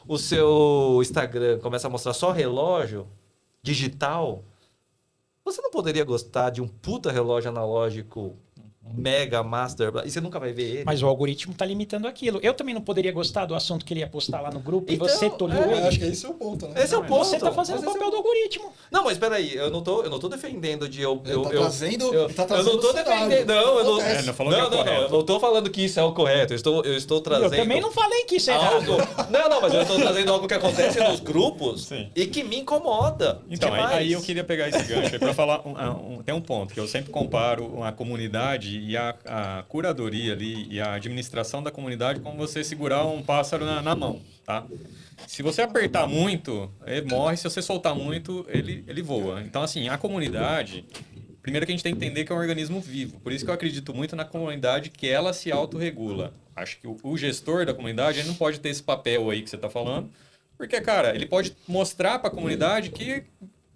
o seu Instagram começa a mostrar só relógio digital, você não poderia gostar de um puta relógio analógico Mega Master, e você nunca vai ver ele? Mas o algoritmo tá limitando aquilo. Eu também não poderia gostar do assunto que ele ia postar lá no grupo Então, e você tolheu Eu ele. acho que esse é o ponto, né? Esse é o ponto. Você tá fazendo o Mas esse papel é do algoritmo. Não, mas peraí, eu não tô defendendo de eu. Ele tá eu- trazendo- eu, ele tá eu trazendo não tô o cenário. defendendo. Não, eu não. Acontece. Não falou que é não, correto. eu não tô falando que isso é o correto. Eu estou trazendo. Eu também não falei que isso é errado. algo. Não, mas eu estou trazendo algo que acontece nos grupos Sim. e que me incomoda. Então, demais. aí eu queria pegar esse gancho para falar. Tem um ponto que eu sempre comparo a comunidade e a curadoria ali e a administração da comunidade como você segurar um pássaro na mão, tá? Se você apertar muito, ele morre. Se você soltar muito, ele voa. Então, assim, a comunidade. Primeiro que a gente tem que entender que é um organismo vivo. Por isso que eu acredito muito na comunidade que ela se autorregula. Acho que o gestor da comunidade ele não pode ter esse papel aí que você está falando. Porque, cara, ele pode mostrar para a comunidade que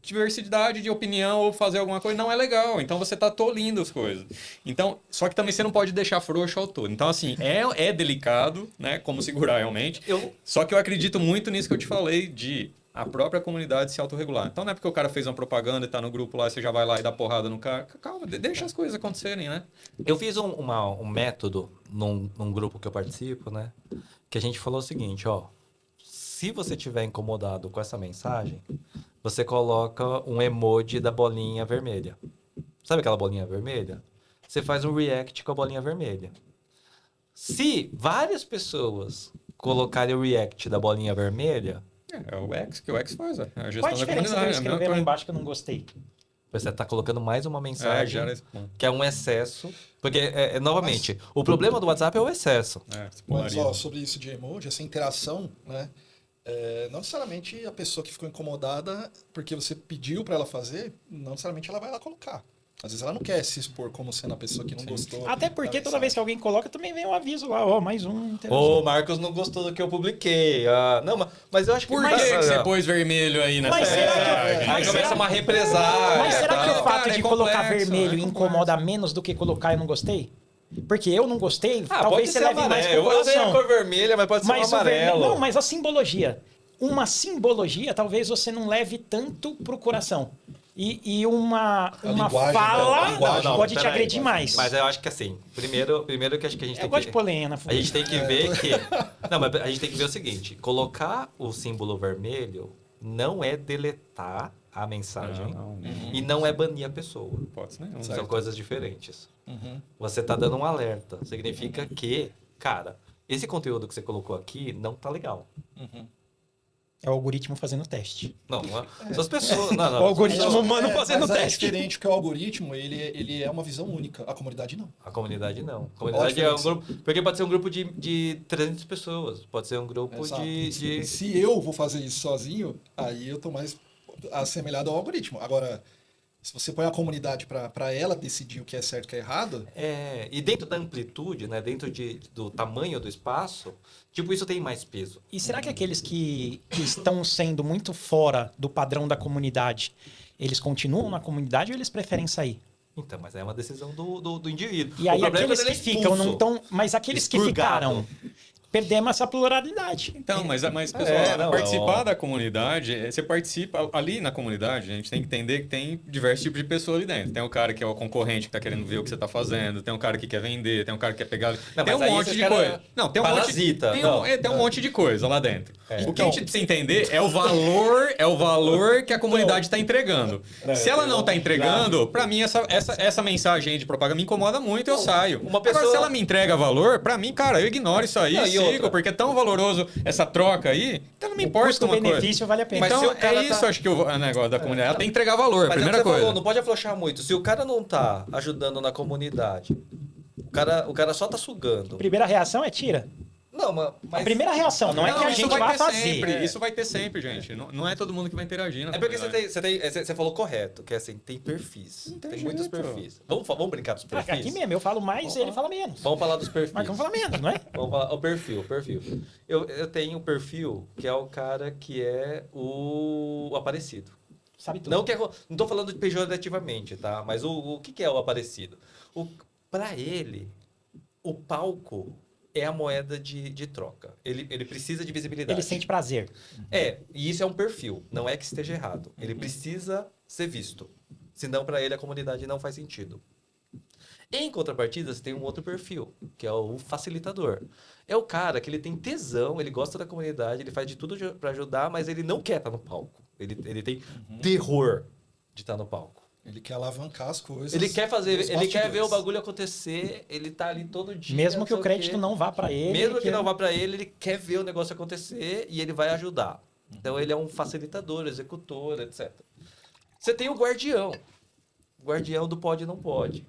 diversidade de opinião ou fazer alguma coisa não é legal. Então você está tolindo as coisas. Então, só que também você não pode deixar frouxo ao todo. Então, assim, é delicado, né? Como segurar realmente. Só que eu acredito muito nisso que eu te falei de a própria comunidade se autorregular. Então não é porque o cara fez uma propaganda e tá no grupo lá, você já vai lá e dá porrada no cara. Calma, deixa as coisas acontecerem, né? Eu fiz um método num grupo que eu participo, né? Que a gente falou o seguinte, ó. Se você estiver incomodado com essa mensagem, você coloca um emoji da bolinha vermelha. Sabe aquela bolinha vermelha? Você faz um react com a bolinha vermelha. Se várias pessoas colocarem o react da bolinha vermelha, É o X que o X faz, a Qual a gestão da diferença de eu comunidade. É a mesma escrever lá coisa. embaixo que eu não gostei? você está colocando mais uma É, mensagem gera esse ponto. que é um excesso. Porque, novamente, o problema do WhatsApp é o excesso. Se Mas, polariza. ó, sobre isso de emoji, essa interação, né? Não necessariamente a pessoa que ficou incomodada porque você pediu para ela fazer, não necessariamente ela vai lá colocar. Às vezes ela não quer se expor como sendo a pessoa que não gostou. Até porque da toda vez que mensagem. alguém coloca, também vem um aviso lá, ó, mais um. O Marcos não gostou do que eu publiquei. Não, mas eu acho que... Por que você pôs vermelho aí nessa Mas será que eu- Aí mas começa será- uma represália. Mas será que tal. o fato Cara, de é colocar complexo, vermelho é incomoda menos do que colocar eu não gostei? Porque eu não gostei, Pode talvez você ser leve mais amarelo. pro Eu usei a coração. cor vermelha, mas pode ser Mas um o vermelho, amarelo. não, mas a simbologia. Uma simbologia, talvez você não leve tanto pro coração. E uma linguagem, fala né? A linguagem. pode te peraí. agredir mais. Mas eu acho que assim, primeiro que acho que a gente Eu tem gosto que... de polenha na A folha. gente tem que ver que... Não, mas a gente tem que ver o seguinte. Colocar o símbolo vermelho não é deletar a mensagem Não, e não é banir a pessoa. pode ser nenhum. São coisas diferentes. Uhum. Você tá dando um alerta. Significa que, cara, esse conteúdo que você colocou aqui não tá legal. É o algoritmo fazendo teste. Não é. São as pessoas... Não, O algoritmo humano fazendo mas é teste. diferente que o algoritmo, ele é uma visão única. A comunidade não. A comunidade não. A Qual a comunidade é um diferença? grupo... Porque pode ser um grupo de 300 pessoas. Pode ser um grupo Exato. de... Se eu vou fazer isso sozinho, aí eu tô mais assemelhado ao algoritmo. Agora, se você põe a comunidade para ela decidir o que é certo e o que é errado, E dentro da amplitude, né, dentro do tamanho do espaço, tipo, isso tem mais peso. E será que aqueles que estão sendo muito fora do padrão da comunidade, eles continuam na comunidade ou eles preferem sair? Então, mas é uma decisão do indivíduo. E aí O problema aqueles é que ele é ficam não expulso. estão, mas aqueles que Expurgado. ficaram, perdemos essa pluralidade. Então, mas pessoal, não, participar ó. da comunidade, você participa ali na comunidade, a gente tem que entender que tem diversos tipos de pessoas ali dentro. Tem o cara que é o concorrente que tá querendo ver o que você tá fazendo, tem um cara que quer vender, tem um cara que quer pegar. Não, tem mas um aí monte esses de cara coisa. Não, tem um parasita, monte. não. Tem um monte de coisa lá dentro. O que a Então- gente precisa entender é o valor que a comunidade está entregando. Se ela não está entregando, para mim essa mensagem aí de propaganda me incomoda muito, eu saio. uma pessoa- Agora, se ela me entrega valor, para mim, cara, eu ignoro isso aí, Não, e sigo, outra? porque é tão valoroso essa troca aí, então não me importa uma coisa. Custo-benefício vale a pena. Mas Então, se o cara é isso, tá- acho que o negócio da comunidade. Ela tem que entregar valor, Mas é o primeira que você coisa. falou, não pode afrouxar muito. Se o cara não tá ajudando na comunidade, o cara só tá sugando. A primeira reação é tira. Não, A mas... primeira reação, não é que a isso gente vai vai ter fazer. sempre, isso vai ter sempre, gente. Não é todo mundo que vai interagir na É porque comunidade. você falou correto, que é assim, tem perfis. Não tem Tem muitos jeito. perfis. Vamos brincar dos perfis? Aqui mesmo, eu falo mais, ele fala menos. Vamos falar dos perfis. Mas vamos falar menos, não é? Vamos falar o perfil. Eu tenho um perfil que é o cara que é o aparecido. Sabe tudo. Não tô falando pejorativamente, tá? Mas o que é o aparecido? Para ele, o palco é a moeda de troca. Ele precisa de visibilidade. Ele sente prazer. E isso é um perfil. Não é que esteja errado. Ele precisa ser visto. Senão, para ele, a comunidade não faz sentido. Em contrapartida, você tem um outro perfil, que é o facilitador. É o cara que ele tem tesão, ele gosta da comunidade, ele faz de tudo para ajudar, mas ele não quer estar no palco. Ele tem terror de estar no palco. Ele quer alavancar as coisas. Ele quer fazer, nos ele quer ver o bastidores. bagulho acontecer, ele tá ali todo dia. Mesmo que não o sei crédito quê. não vá para ele. Mesmo que ele não vá para ele, ele quer ver o negócio acontecer e ele vai ajudar. Então ele é um facilitador, executor, etc. Você tem o guardião. O guardião do pode e não pode.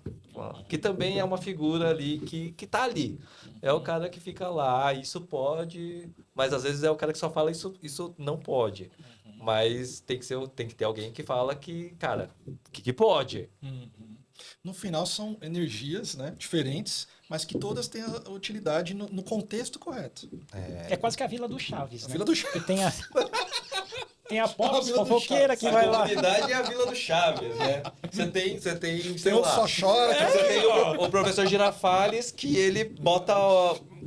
Que também é uma figura ali que tá ali. É o cara que fica lá, isso pode, mas às vezes é o cara que só fala isso não pode. Mas tem que ter alguém que fala que, cara, que pode. No final são energias, né, diferentes, mas que todas têm a utilidade no contexto correto. É quase que a Vila do Chaves, A né? Vila do Chaves. Que tem a Pops Vila do fofoqueira Chaves. que vai lá. comunidade é a Vila do Chaves, né? Você tem Tem sei outro lá, só chora. você tem o professor Girafales, que ele bota,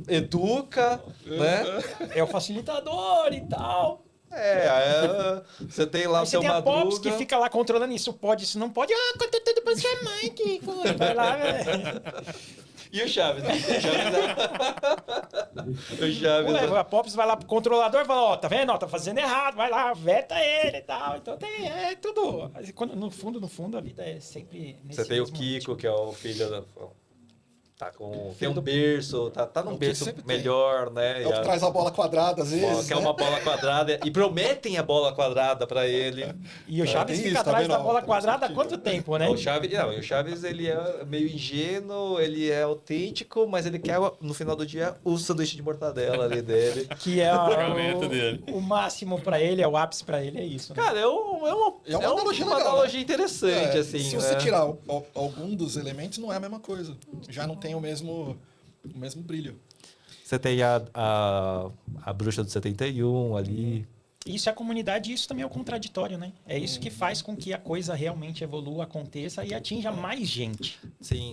educa, né? É o facilitador e tal. Você tem lá Aí o você seu tem a Pops Madruga. que fica lá controlando isso pode, isso não pode. Ah, conta tudo pra sua mãe, Kiko. Vai lá, velho. E o Chaves? O Chaves. Ué, a Pops vai lá pro controlador e fala, ó, tá vendo? Ó, tá fazendo errado, vai lá, veta ele e tal. Então é tudo. No fundo, a vida é sempre nesse Você tem o mesmo Kiko, ritmo. que é o filho da. Tem Filho um do- berço, tá num que berço sempre tem. melhor, né? É o que traz a bola quadrada, às vezes. Que é né? uma bola quadrada. E prometem a bola quadrada pra ele. E o Chaves tem fica isso, tá atrás vendo? da bola Tem quadrada há sentido. quanto tempo, né? O Chaves, ele é meio ingênuo, ele é autêntico, mas ele quer, no final do dia, o sanduíche de mortadela ali dele. Que é Pagamento dele. o máximo pra ele, é o ápice pra ele, é isso. Né? Cara, é uma analogia legal, analogia interessante, É, assim. se né? você tirar algum dos elementos, não é a mesma coisa. Já não tem o mesmo brilho. Você tem a bruxa do 71 ali. Isso é a comunidade e isso também é o contraditório, né? É isso que faz com que a coisa realmente evolua, aconteça e atinja mais gente. Sim,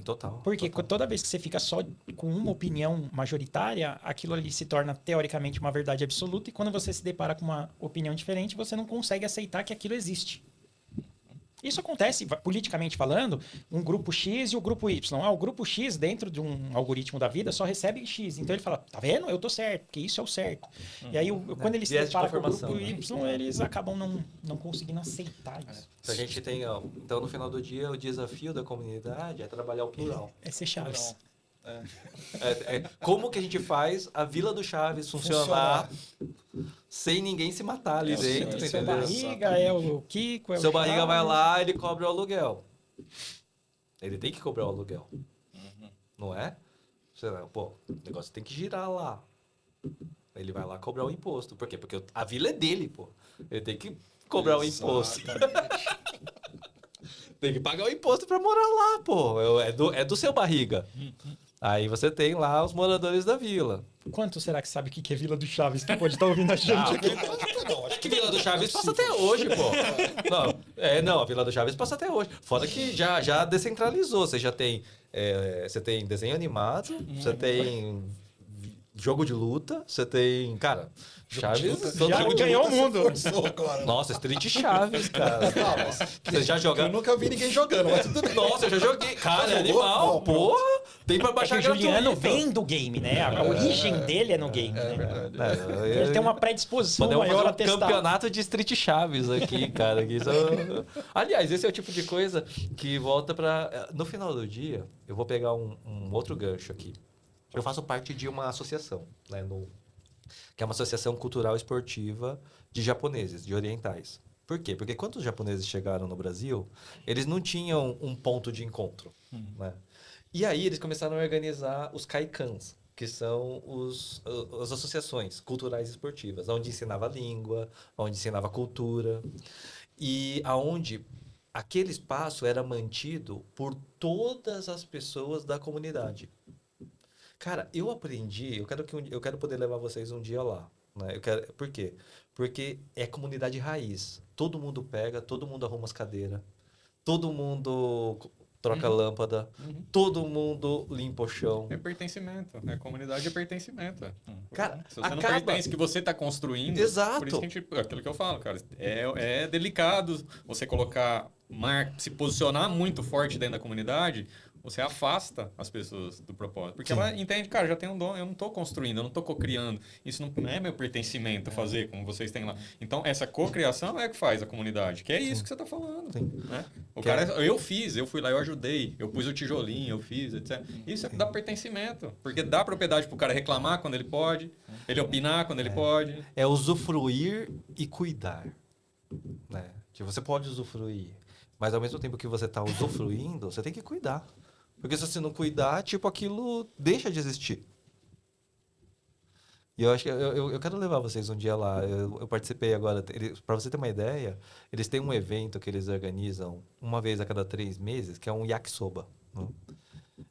total. Porque total. toda vez que você fica só com uma opinião majoritária, aquilo ali se torna teoricamente uma verdade absoluta e quando você se depara com uma opinião diferente, você não consegue aceitar que aquilo existe. Isso acontece, politicamente falando, um grupo X e o grupo Y. O grupo X, dentro de um algoritmo da vida, só recebe X. Então ele fala, tá vendo? Eu tô certo, porque isso é o certo. E aí, quando eles se Viés de deparam com o grupo confirmação, Y, eles acabam não conseguindo aceitar isso. A gente tem, então, no final do dia, o desafio da comunidade é trabalhar o plural. É ser Chaves. Como que a gente faz a Vila do Chaves funcionar sem ninguém se matar ali dentro, Seu entendeu? barriga é o Kiko, é Seu o barriga Chaves. vai lá, ele cobra o aluguel. Ele tem que cobrar o aluguel. Não é? Pô, o negócio tem que girar lá. Ele vai lá cobrar o imposto. Por quê? Porque a vila é dele, pô. Ele tem que cobrar o imposto. Tem que pagar o imposto pra morar lá, pô. É do seu barriga. Aí você tem lá os moradores da vila. Quanto será que sabe o que é Vila do Chaves que pode estar ouvindo a gente aqui? Acho que Vila do Chaves passa até hoje, pô. Não, a Vila do Chaves passa até hoje. Fora que já descentralizou. Você já tem, você tem desenho animado, você tem jogo de luta, você tem, cara, Chaves... todo Já jogo de ganhou o luta, mundo. Forçou agora. Nossa, Street Chaves, cara. Você já Eu joga... nunca vi ninguém jogando, mas tudo bem. Nossa, eu já joguei. Cara, é jogou? animal, Não, porra. Tem pra É que baixar o Juliano gratuito. vem do game, né? A origem dele é no game, né? Ele tem uma predisposição Podemos maior fazer a um testar. campeonato de Street Chaves aqui, cara. Aliás, esse é o tipo de coisa que volta pra... No final do dia, eu vou pegar um outro gancho aqui. Eu faço parte de uma associação, né? Que é uma associação cultural esportiva de japoneses, de orientais. Por quê? Porque quando os japoneses chegaram no Brasil, eles não tinham um ponto de encontro, né? E aí eles começaram a organizar os kaikans, que são as associações culturais esportivas, onde ensinava língua, onde ensinava cultura, e aonde aquele espaço era mantido por todas as pessoas da comunidade. Cara, eu aprendi, eu quero poder levar vocês um dia lá, né? Por quê? Porque é comunidade raiz. Todo mundo pega, todo mundo arruma as cadeiras, todo mundo troca lâmpada, todo mundo limpa o chão. É pertencimento. Comunidade é pertencimento. Cara, se você não acaba- pertence, que você está construindo. Exato. Por isso que aquilo que eu falo, cara. É delicado você colocar se posicionar muito forte dentro da comunidade, você afasta as pessoas do propósito. Porque ela entende, cara, já tem um dom, eu não estou construindo, eu não estou cocriando. Isso não é meu pertencimento fazer, como vocês têm lá. Então, essa cocriação é que faz a comunidade, que é isso que você está falando. Né? O cara, eu fui lá, eu ajudei, eu pus o tijolinho, eu fiz, etc. Isso é que dá pertencimento. Porque dá propriedade para o cara reclamar quando ele pode, ele opinar quando ele pode. É usufruir e cuidar. Né? Que você pode usufruir, mas ao mesmo tempo que você está usufruindo, você tem que cuidar. Porque se você não cuidar, tipo, aquilo deixa de existir. E eu acho que eu quero levar vocês um dia lá. Eu participei agora, para você ter uma ideia, eles têm um evento que eles organizam uma vez a cada 3 meses, que é um yakisoba. Né?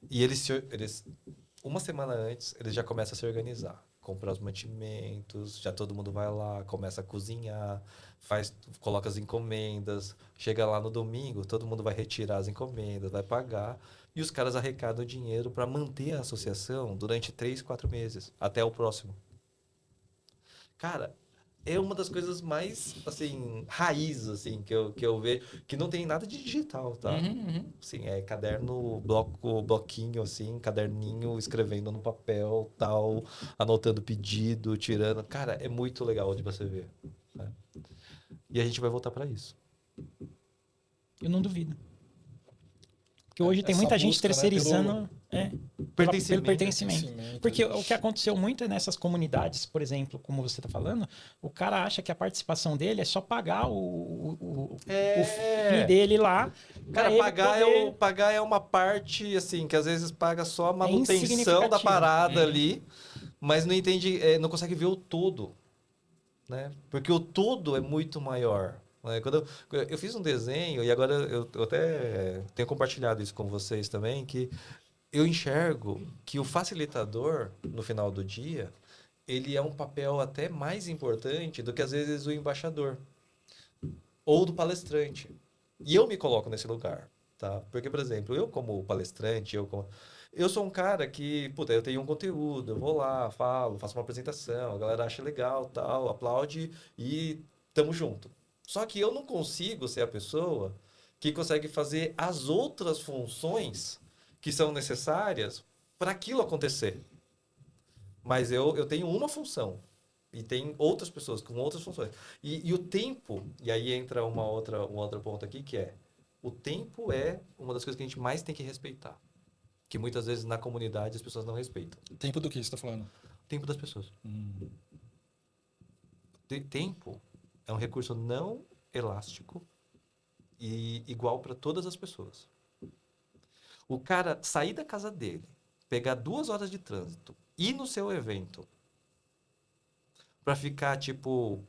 E eles, uma semana antes, eles já começam a se organizar. Comprar os mantimentos, já todo mundo vai lá, começa a cozinhar, coloca as encomendas. Chega lá no domingo, todo mundo vai retirar as encomendas, vai pagar. E os caras arrecadam dinheiro para manter a associação durante 3, 4 meses, até o próximo. Cara, é uma das coisas mais, assim, raiz, assim, que eu vejo, que não tem nada de digital, tá? Assim, é caderno, bloquinho, assim, caderninho, escrevendo no papel, tal, anotando pedido, tirando. Cara, é muito legal de você ver. Né? E a gente vai voltar para isso. Eu não duvido. Porque hoje tem Essa muita gente busca, né, terceirizando pelo pertencimento. Pertencimento, Porque o que aconteceu muito é nessas comunidades, por exemplo, como você está falando, o cara acha que a participação dele é só pagar o FII dele lá. Cara, pra ele poder- pagar é uma parte, assim, que às vezes paga só a manutenção da insignificativo. parada ali, mas não entende, não consegue ver o todo, né? Porque o todo é muito maior. Né? Quando eu fiz um desenho, e agora eu até tenho compartilhado isso com vocês também, que eu enxergo que o facilitador, no final do dia, ele é um papel até mais importante do que, às vezes, o embaixador ou do palestrante. E eu me coloco nesse lugar, tá? Porque, por exemplo, eu como palestrante, eu sou um cara que, puta, eu tenho um conteúdo, eu vou lá, falo, faço uma apresentação, a galera acha legal, tal, aplaude e tamo junto. Só que eu não consigo ser a pessoa que consegue fazer as outras funções que são necessárias para aquilo acontecer. Mas eu tenho uma função e tem outras pessoas com outras funções. E o tempo, e aí entra um outro ponto aqui, que é o tempo é uma das coisas que a gente mais tem que respeitar. Que muitas vezes na comunidade as pessoas não respeitam. Tempo do que você está falando? O tempo das pessoas. Tempo é um recurso não elástico e igual para todas as pessoas. O cara sair da casa dele, pegar 2 horas de trânsito, ir no seu evento para ficar, tipo,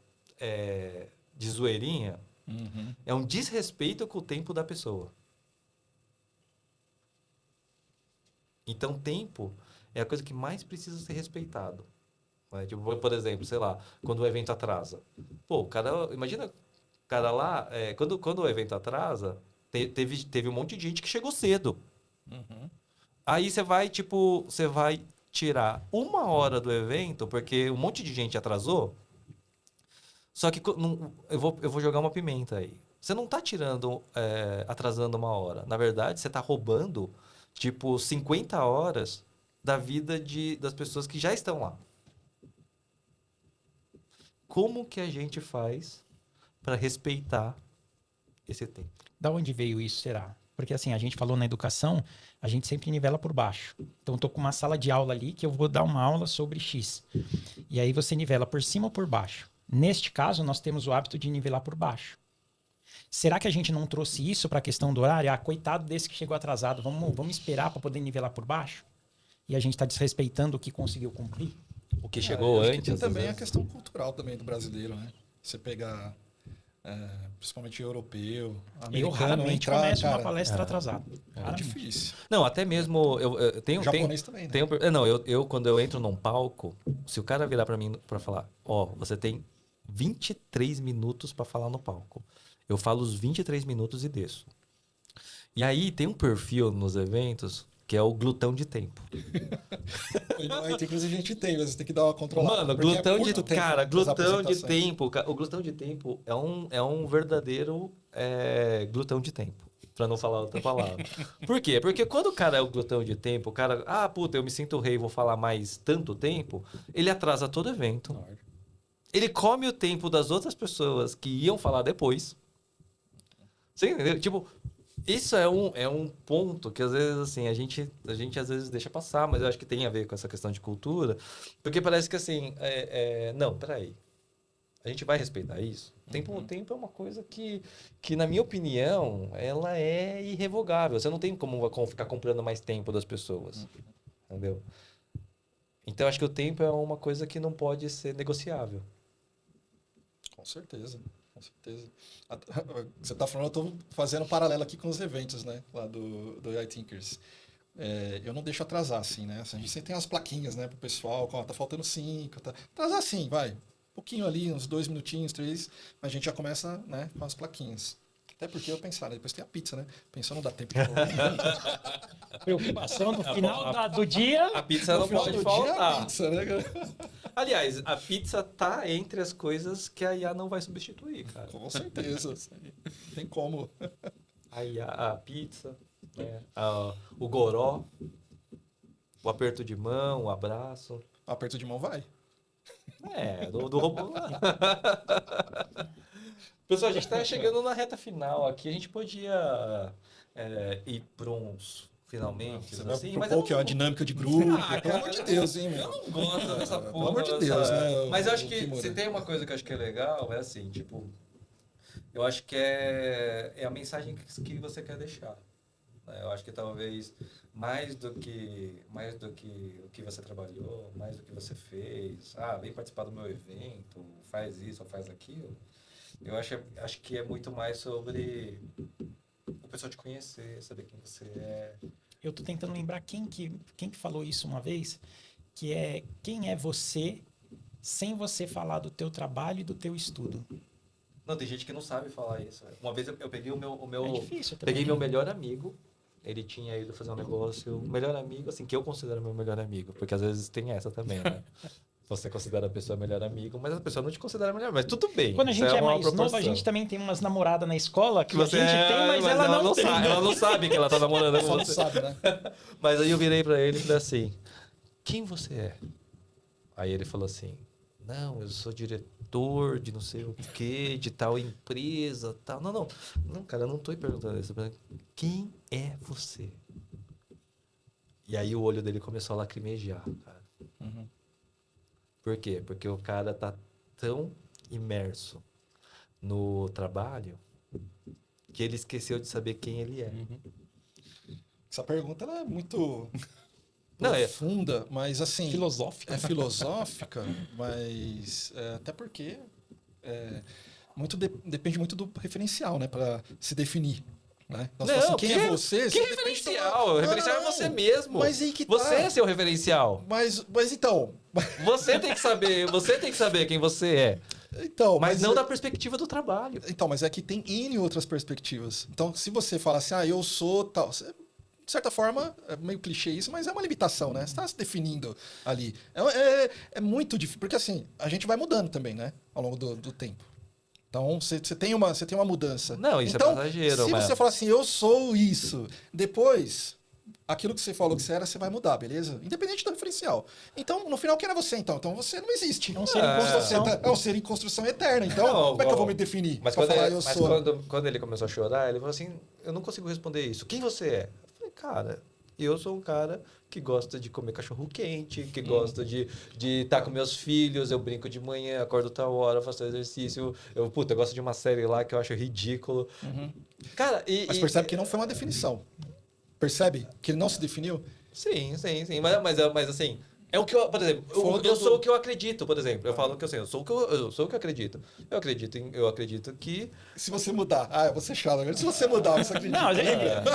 de zoeirinha, é um desrespeito com o tempo da pessoa. Então, tempo é a coisa que mais precisa ser respeitado. Né? Tipo, por exemplo, sei lá, quando o evento atrasa. Pô, o cara, imagina o cara lá, quando o evento atrasa, teve um monte de gente que chegou cedo. Aí você vai tirar 1 hora do evento, porque um monte de gente atrasou. Só que eu vou jogar uma pimenta aí. Você não está atrasando 1 hora. Na verdade, você está roubando, tipo, 50 horas da vida das pessoas que já estão lá. Como que a gente faz para respeitar esse tempo? Da onde veio isso, será? Porque assim, a gente falou na educação, a gente sempre nivela por baixo. Então, eu tô com uma sala de aula ali que eu vou dar uma aula sobre X. E aí você nivela por cima ou por baixo. Neste caso, nós temos o hábito de nivelar por baixo. Será que a gente não trouxe isso para a questão do horário? Ah, coitado desse que chegou atrasado, vamos esperar para poder nivelar por baixo? E a gente está desrespeitando o que conseguiu cumprir? O que chegou acho que antes. tem às também a vezes. questão cultural também do brasileiro, né? Você pegar, principalmente europeu, americano, Eu raramente entrar, começo uma cara, palestra atrasada. é Raramente. difícil. Não, até mesmo eu tenho O japonês também, né? quando eu entro num palco, se o cara virar para mim para falar, você tem 23 minutos para falar no palco. Eu falo os 23 minutos e desço. E aí tem um perfil nos eventos que é o glutão de tempo. Inclusive a gente tem, mas você tem que dar uma controlada. Mano, porque glutão curto de tempo cara, das glutão de apresentações. tempo, o glutão de tempo é um verdadeiro glutão de tempo, pra não falar outra palavra. Por quê? Porque quando o cara é o glutão de tempo, o cara, puta, eu me sinto rei, vou falar mais tanto tempo, ele atrasa todo evento. Ele come o tempo das outras pessoas que iam falar depois. Você entendeu? Tipo, isso é um ponto que às vezes assim, a gente às vezes deixa passar, mas eu acho que tem a ver com essa questão de cultura, porque parece que assim, não, peraí, a gente vai respeitar isso? O tempo é uma coisa que na minha opinião, ela é irrevogável. Você não tem como ficar comprando mais tempo das pessoas, entendeu? Então, acho que o tempo é uma coisa que não pode ser negociável. Com certeza, com certeza. Você está falando, eu estou fazendo um paralelo aqui com os eventos, né? Lá do AI Thinkers. Eu não deixo atrasar, assim, né? A gente sempre tem as plaquinhas, né? Pro pessoal, tá faltando 5, tá... Atrasar sim, vai. Um pouquinho ali, uns 2 minutinhos, 3, mas a gente já começa, né, com as plaquinhas. Até porque eu pensar, né? Depois tem a pizza, né? Pensou, não dá tempo de Preocupação no final do dia. A pizza não pode faltar. Pizza, né? Aliás, a pizza tá entre as coisas que a IA não vai substituir, cara. Com certeza. Não tem como. A IA, a pizza, né? O goró, o aperto de mão, o abraço. Aperto de mão vai. Do robô lá. Pessoal, a gente tá chegando na reta final aqui. A gente podia ir para uns finalmente, Você vai assim, propor mas eu que é uma dinâmica de grupo. Pelo amor de Deus, hein, meu? Eu não gosto dessa porra. Pelo amor de Deus, né? Mas eu acho que Kimura. se tem uma coisa que eu acho que é legal, é assim, tipo, eu acho que é a mensagem que você quer deixar. Né? Eu acho que talvez mais do que o que você trabalhou, mais do que você fez, vem participar do meu evento, faz isso ou faz aquilo. Eu acho que é muito mais sobre o pessoal te conhecer, saber quem você é. Eu tô tentando lembrar quem que falou isso uma vez, que é quem é você sem você falar do teu trabalho e do teu estudo. Não, tem gente que não sabe falar isso. Uma vez eu peguei o meu É difícil também. peguei meu melhor amigo, ele tinha ido fazer um negócio, o melhor amigo, assim, que eu considero meu melhor amigo, porque às vezes tem essa também, né? Você considera a pessoa melhor amigo, mas a pessoa não te considera melhor, mas tudo bem. Quando a gente isso é uma mais novo, a proporção. gente também tem umas namoradas na escola que Você a gente tem, mas ela não tem. sabe, ela não sabe que ela tá namorando com Só não você. sabe, né? Mas aí eu virei pra ele e falei assim, quem você é? Aí ele falou assim, não, eu sou diretor de não sei o que, de tal empresa, tal. Não, cara, eu não tô perguntando isso. Quem é você? E aí o olho dele começou a lacrimejar, cara. Uhum. Por quê? Porque o cara tá tão imerso no trabalho que ele esqueceu de saber quem ele é. Essa pergunta ela é muito Não, profunda, mas assim... Filosófica. É filosófica, mas até porque depende muito do referencial, né? Para se definir. Né? Então, Não, assim, quem é você? Que você depende referencial? O referencial é você mesmo. Mas aí que Você é tá. seu referencial. Mas então... Você tem que saber quem você é. Então, Mas não da perspectiva do trabalho. Então, mas é que tem N outras perspectivas. Então, se você fala assim, eu sou tal... de certa forma, é meio clichê isso, mas é uma limitação, né? Você está se definindo ali. É muito difícil, porque assim, a gente vai mudando também, né? Ao longo do tempo. Então, você tem uma mudança. Não, isso então, é passageiro. se você falar assim, eu sou isso, depois, aquilo que você falou que você era, você vai mudar, beleza? Independente do referencial. Então, no final, quem era você, então? Então, você não existe. É um ser em construção. É um ser em construção eterna. Então, Não, como é que eu vou me definir? Mas, Pra quando, falar, ele, eu mas sou... quando ele começou a chorar, ele falou assim, eu não consigo responder isso. Quem você é? Eu falei, cara, eu sou um cara que gosta de comer cachorro quente, que gosta de estar com meus filhos, eu brinco de manhã, acordo tal hora, faço exercício. Eu gosto de uma série lá que eu acho ridículo. Cara, Mas percebe que não foi uma definição. Percebe que ele não se definiu? Sim. Mas assim, é o que eu, por exemplo, eu sou o que eu acredito, por exemplo. Eu falo que eu sou o que eu acredito. Eu acredito que. Se você mudar, eu vou ser chato agora. Se você mudar, você acredita.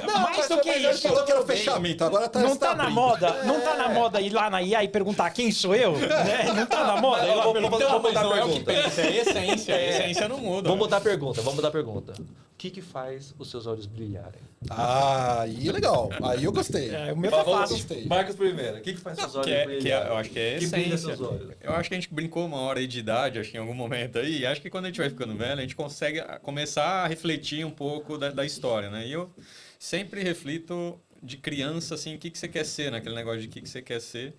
Não, mais do que Ele isso. falou que era o fechamento, agora tá Não tá na abrindo. moda, não tá na moda ir lá na IA e perguntar quem sou eu, né? Não tá na moda ir lá Vamos perguntar. mudar a Não é o que pergunta. pensa, é a essência. A essência não muda. Vamos mudar a pergunta. O que faz os seus olhos brilharem? Aí é legal. Aí eu gostei. É, o meu tá fácil. Gostei. Marcos primeiro. O que faz seus olhos brilharem? Eu acho que é a Que brilha essência. seus olhos? Eu acho que a gente brincou uma hora aí de idade, acho que em algum momento aí. E acho que quando a gente vai ficando velho, a gente consegue começar a refletir um pouco da história, né? E eu sempre reflito de criança, assim, o que você quer ser, naquele negócio de o que você quer ser.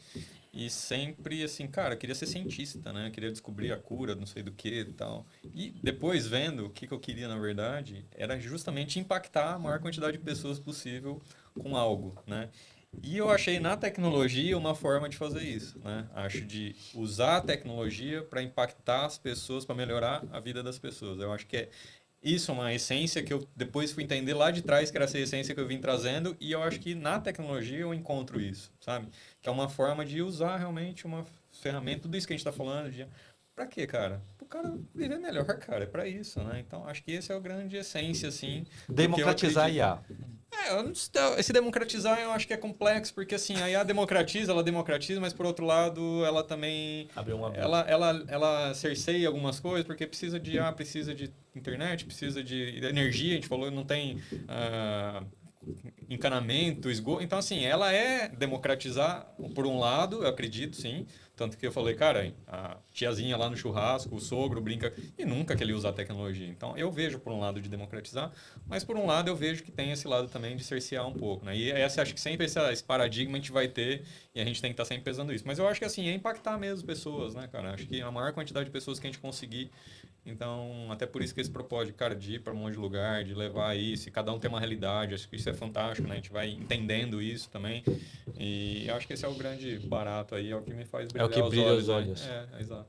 E sempre, assim, cara, eu queria ser cientista, né? Eu queria descobrir a cura, não sei do que e tal. E depois, vendo o que eu queria, na verdade, era justamente impactar a maior quantidade de pessoas possível com algo, né? E eu achei na tecnologia uma forma de fazer isso, né? Acho de usar a tecnologia para impactar as pessoas, para melhorar a vida das pessoas. Eu acho que é isso, uma essência que eu depois fui entender lá de trás, que era essa essência que eu vim trazendo, e eu acho que na tecnologia eu encontro isso, sabe? Que é uma forma de usar realmente uma ferramenta, tudo isso que a gente está falando, de... Pra quê, cara? Pro cara viver melhor, cara, é pra isso, né? Então, acho que esse é o grande essência, assim. Democratizar a IA. Esse democratizar eu acho que é complexo, porque assim, a IA ela democratiza, mas por outro lado, ela também... Abriu uma Ela cerceia algumas coisas, porque precisa de IA, precisa de internet, precisa de energia, a gente falou, não tem encanamento, esgoto. Então, assim, ela é democratizar, por um lado, eu acredito, sim. Tanto que eu falei, cara, a tiazinha lá no churrasco, o sogro brinca, e nunca que ele usa a tecnologia. Então, eu vejo por um lado de democratizar, mas por um lado eu vejo que tem esse lado também de cercear um pouco, né? E acho que sempre esse paradigma a gente vai ter, e a gente tem que estar sempre pesando isso. Mas eu acho que, assim, é impactar mesmo as pessoas, né, cara? Acho que a maior quantidade de pessoas que a gente conseguir. Então, até por isso que esse propósito, cara, de ir para um monte de lugar, de levar isso, e cada um tem uma realidade, acho que isso é fantástico, né? A gente vai entendendo isso também. E eu acho que esse é o grande barato aí, é o que me faz brilhar É o que brilha os né? olhos. Exato.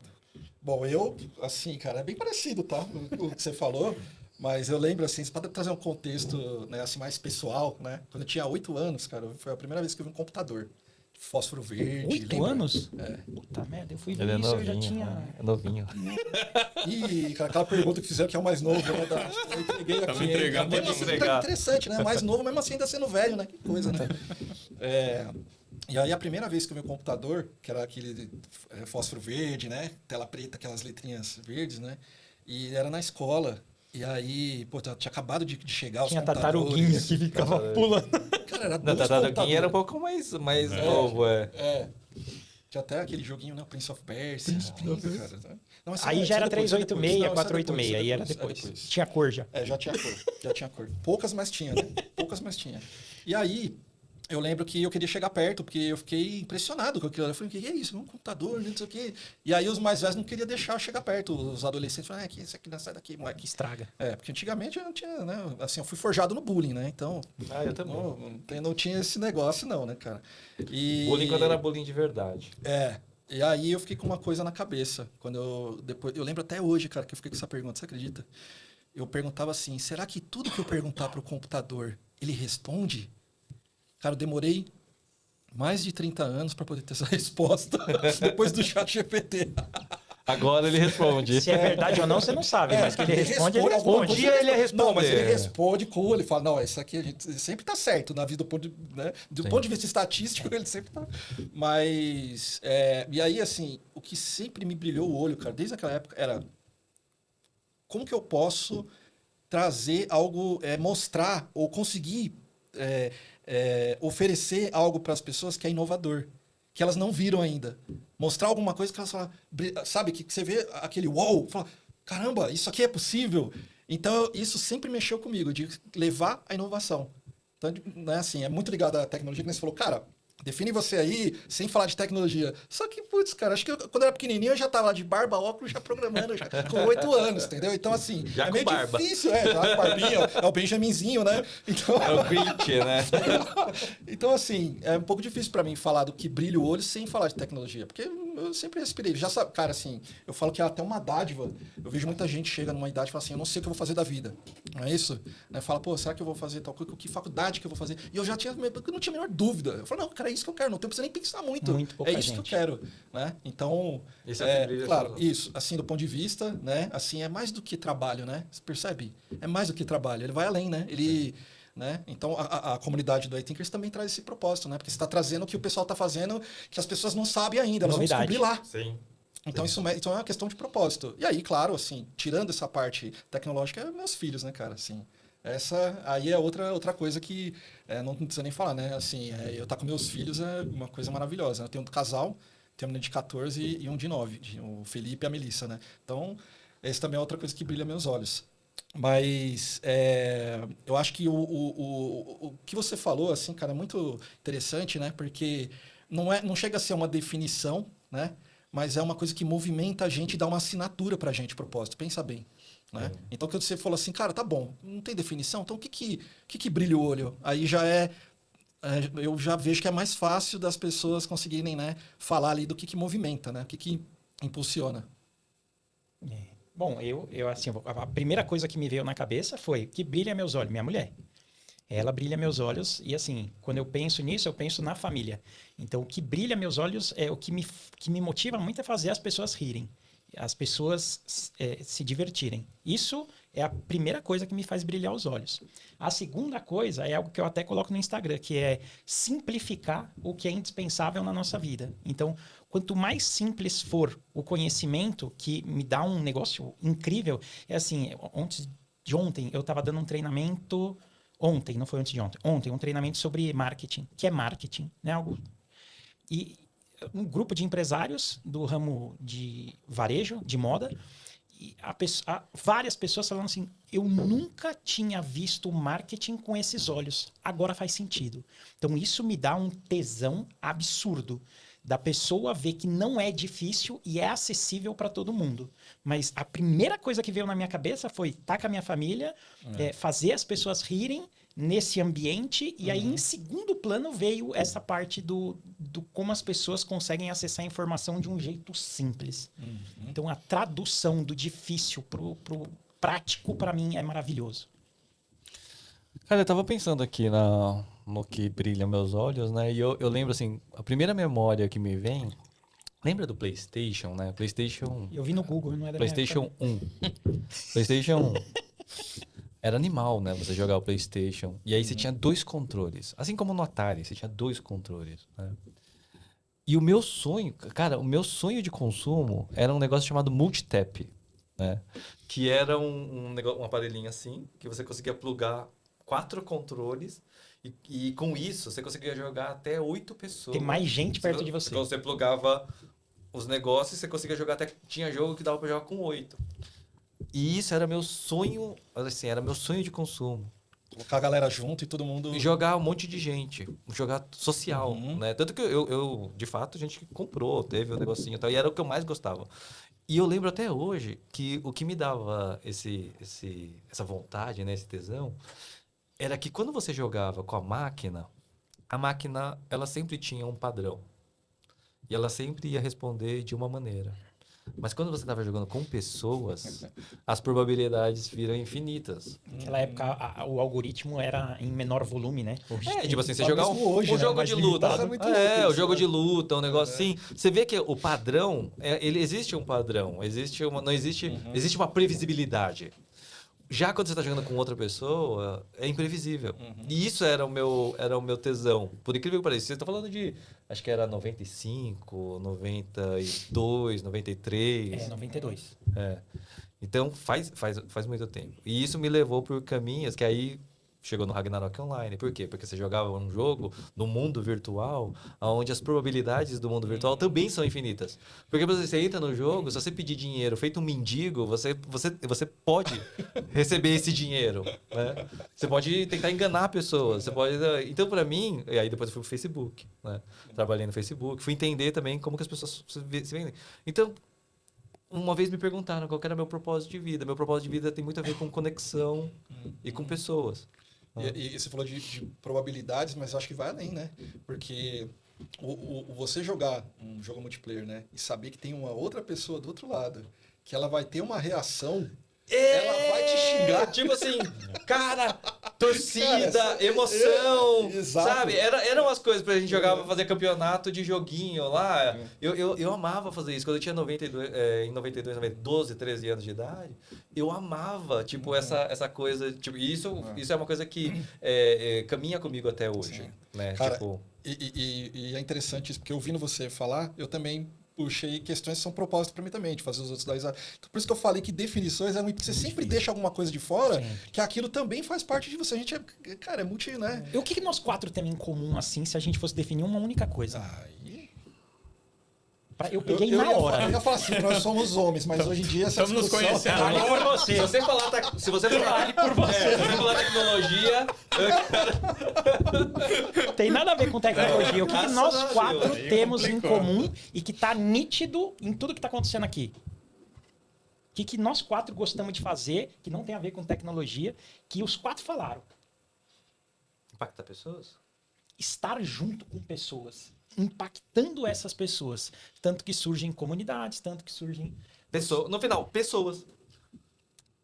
Bom, eu, assim, cara, é bem parecido, tá? O que você falou. Mas eu lembro, assim, para trazer um contexto, né, assim, mais pessoal, né? Quando eu tinha 8 anos, cara, foi a primeira vez que eu vi um computador. Fósforo verde. 8 lembra? anos? É. Puta merda, eu fui Ele ver é isso, eu novinho, já tinha... né? É novinho. E cara, aquela pergunta que fizeram que é o mais novo, né? Eu entreguei Tá me aqui. entregando Mesmo pra assim, entregar. tá interessante, né? Mais novo, mesmo assim ainda sendo velho, né? Que coisa, né? E aí a primeira vez que eu vi o computador, que era aquele fósforo verde, né? Tela preta, aquelas letrinhas verdes, né? E era na escola. E aí, pô, tinha acabado de chegar Tinha os computadores. tartaruguinha que ficava pulando. Cara, era Não, dois Tartaruguinha era um computadores. pouco mais novo, é. É. Tinha até aquele joguinho, né? Prince of Persia. Cara. Não, esse Aí é- já era esse é depois, 386, não, esse é 486, depois, aí era esse é depois. Tinha cor já. Já tinha cor, já tinha cor. Poucas, mas tinha, né? Poucas, mas tinha. E aí, eu lembro que eu queria chegar perto, porque eu fiquei impressionado com aquilo. Eu falei, o que é isso? Um computador, não sei o quê. E aí os mais velhos não queriam deixar eu chegar perto. Os adolescentes falaram, esse aqui não sai daqui, Que moleque. estraga. Porque antigamente eu não tinha, né? Assim, eu fui forjado no bullying, né? Então, Eu também. não tinha esse negócio não, né, cara? E... Bullying quando era bullying de verdade. E aí eu fiquei com uma coisa na cabeça. Eu lembro até hoje, cara, que eu fiquei com essa pergunta, você acredita? Eu perguntava assim, será que tudo que eu perguntar pro computador, ele responde? Cara, eu demorei mais de 30 anos para poder ter essa resposta depois do chat GPT. Agora ele responde. Se é verdade ou não, você não sabe, mas que ele responde, ele alguma responde. coisa ele responde. Não, mas ele responde com ele fala, não, isso aqui a gente sempre tá certo na vida do ponto de vista estatístico, ele sempre tá. Mas e aí assim, o que sempre me brilhou o olho, cara, desde aquela época era como que eu posso trazer algo, mostrar ou conseguir oferecer algo para as pessoas que é inovador, que elas não viram ainda. Mostrar alguma coisa que elas falam, sabe, que você vê aquele wow, fala, caramba, isso aqui é possível. Então, isso sempre mexeu comigo, de levar a inovação. Então, né, assim, é muito ligado à tecnologia, que você falou, cara, define você aí, sem falar de tecnologia. Só que, putz, cara, acho que quando eu era pequenininho, eu já tava lá de barba, óculos, já programando, já, com 8 anos, entendeu? Então, assim, Já é com meio barba. difícil, já com barbinha, é o Benjaminzinho, né? Então, É o Grinch, né? então, assim, é um pouco difícil para mim falar do que brilha o olho sem falar de tecnologia, porque eu sempre respirei. Já sabe, cara, assim, eu falo que é até uma dádiva. Eu vejo muita gente chega numa idade e fala assim, eu não sei o que eu vou fazer da vida. Não é isso? Né? Fala, pô, será que eu vou fazer tal coisa? Que faculdade que eu vou fazer? E eu já tinha, eu não tinha a menor dúvida. Eu falo, não, cara, é isso que eu quero, não preciso nem pensar muito. Muito pouca É isso gente. que eu quero, né? Então, Isso é o que brilha claro, seus olhos. isso, assim, do ponto de vista, né? Assim, é mais do que trabalho, né? Você percebe? É mais do que trabalho. Ele vai além, né? Ele... Né? Então, a comunidade do iThinkers também traz esse propósito, né? Porque você está trazendo o que o pessoal está fazendo que as pessoas não sabem ainda, elas Novidade. vão descobrir lá. Sim. Então, então é uma questão de propósito. E aí, claro, assim, tirando essa parte tecnológica, é meus filhos, né, cara? Assim, essa aí é outra coisa que não precisa nem falar, né? Assim, eu estar com meus filhos é uma coisa maravilhosa. Eu tenho um casal, tenho um menino de 14 e um de 9, o Felipe e a Melissa, né? Então, essa também é outra coisa que brilha meus olhos. Mas eu acho que o que você falou, assim, cara, é muito interessante, né? Porque não chega a ser uma definição, né? Mas é uma coisa que movimenta a gente e dá uma assinatura pra gente, propósito. Pensa bem. Né? Então, quando você falou assim, cara, tá bom, não tem definição, então o que brilha o olho? Aí já eu já vejo que é mais fácil das pessoas conseguirem, né, falar ali do que movimenta, né? O que impulsiona. Bom, eu assim, a primeira coisa que me veio na cabeça foi que brilha meus olhos, minha mulher. Ela brilha meus olhos e assim, quando eu penso nisso, eu penso na família. Então, o que brilha meus olhos é o que me motiva muito a fazer as pessoas rirem, as pessoas se divertirem. Isso é a primeira coisa que me faz brilhar os olhos. A segunda coisa é algo que eu até coloco no Instagram, que é simplificar o que é indispensável na nossa vida. Então, quanto mais simples for o conhecimento, que me dá um negócio incrível, é assim, antes de ontem eu estava dando um treinamento. Ontem, não foi antes de ontem. Ontem, um treinamento sobre marketing, que é marketing, né? E um grupo de empresários do ramo de varejo, de moda, e várias pessoas falando assim, eu nunca tinha visto marketing com esses olhos, agora faz sentido. Então, isso me dá um tesão absurdo da pessoa ver que não é difícil e é acessível para todo mundo. Mas a primeira coisa que veio na minha cabeça foi estar com a minha família, fazer as pessoas rirem nesse ambiente, e aí em segundo plano veio essa parte do como as pessoas conseguem acessar a informação de um jeito simples. Então a tradução do difícil pro prático, para mim, é maravilhoso. Cara, eu tava pensando aqui no que brilha meus olhos, né? E eu lembro, assim, a primeira memória que me vem... Lembra do PlayStation, né? PlayStation... Eu vi no Google, não é da PlayStation minha 1. PlayStation 1. Era animal, né? Você jogar o PlayStation. E aí você tinha 2 controles. Assim como no Atari, você tinha 2 controles, né? E o meu sonho... Cara, o meu sonho de consumo era um negócio chamado multitap, né? Que era um aparelhinho assim, que você conseguia plugar 4 controles e com isso você conseguia jogar até 8 pessoas. Tem mais gente perto de você. Então você plugava os negócios e você conseguia jogar até... Tinha jogo que dava pra jogar com 8. E isso era meu sonho, assim, era meu sonho de consumo. Colocar a galera junto e todo mundo... Jogar um monte de gente, jogar social, né? Tanto que eu, de fato, a gente comprou, teve um negocinho e tal, e era o que eu mais gostava. E eu lembro até hoje que o que me dava essa vontade, né, esse tesão, era que quando você jogava com a máquina, ela sempre tinha um padrão. E ela sempre ia responder de uma maneira. Mas quando você estava jogando com pessoas, as probabilidades viram infinitas. Naquela época, o algoritmo era em menor volume, né? Tipo assim, você Só jogar mesmo hoje, um né? jogo Mais de luta. limitado. É muito louco O isso, jogo né? de luta, um negócio assim. Você vê que o padrão, ele existe um padrão. Existe uma previsibilidade. Já quando você está jogando com outra pessoa, é imprevisível. E isso era o meu tesão. Por incrível que pareça, você está falando de, acho que era 95, 92, 93. 92. Então faz muito tempo. E isso me levou por caminhos que aí chegou no Ragnarok Online. Por quê? Porque você jogava um jogo no mundo virtual, onde as probabilidades do mundo virtual também são infinitas. Porque você entra no jogo, se você pedir dinheiro feito um mendigo, você pode receber esse dinheiro. Né? Você pode tentar enganar pessoas. Você pode... Então, para mim, e aí depois eu fui pro Facebook. Né? Trabalhei no Facebook, fui entender também como que as pessoas se vendem. Então, uma vez me perguntaram qual que era meu propósito de vida. Meu propósito de vida tem muito a ver com conexão e com pessoas. E você falou de probabilidades, mas eu acho que vai além, né? Porque você jogar um jogo multiplayer, né? E saber que tem uma outra pessoa do outro lado, que ela vai ter uma reação, ela vai te xingar. Tipo assim, cara, torcida, Cara, emoção, exato. sabe? Eram as coisas pra gente jogar, pra fazer campeonato de joguinho lá. Eu amava fazer isso. Quando eu tinha 12, 13 anos de idade, eu amava, tipo, essa coisa. Tipo, isso é uma coisa que caminha comigo até hoje. Né? Cara, Tipo... e é interessante isso, porque ouvindo você falar, eu também puxei questões que são propósito para mim também, de fazer os outros dar risada. Então, por isso que eu falei que definições é muito... Você sempre difícil. deixa alguma coisa de fora, Sempre. que aquilo também faz parte de você. A gente é, cara, é multi, né? E o que nós quatro temos em comum, assim, se a gente fosse definir uma única coisa? Aí... Eu peguei na ia hora. falar, eu ia falar assim, nós somos homens, mas hoje em dia essa Estamos nos discussão... conhecendo. Fale por você. Se você falar, se você falar, se você falar tecnologia, Tem nada a ver com tecnologia. O que Graças nós a Deus. quatro Aí temos em complicou. comum e que tá nítido em tudo que tá acontecendo aqui? O que nós quatro gostamos de fazer, que não tem a ver com tecnologia, que os quatro falaram. impacta pessoas? Estar junto com pessoas, impactando essas pessoas. Tanto que surgem comunidades, tanto que surgem... No final, pessoas.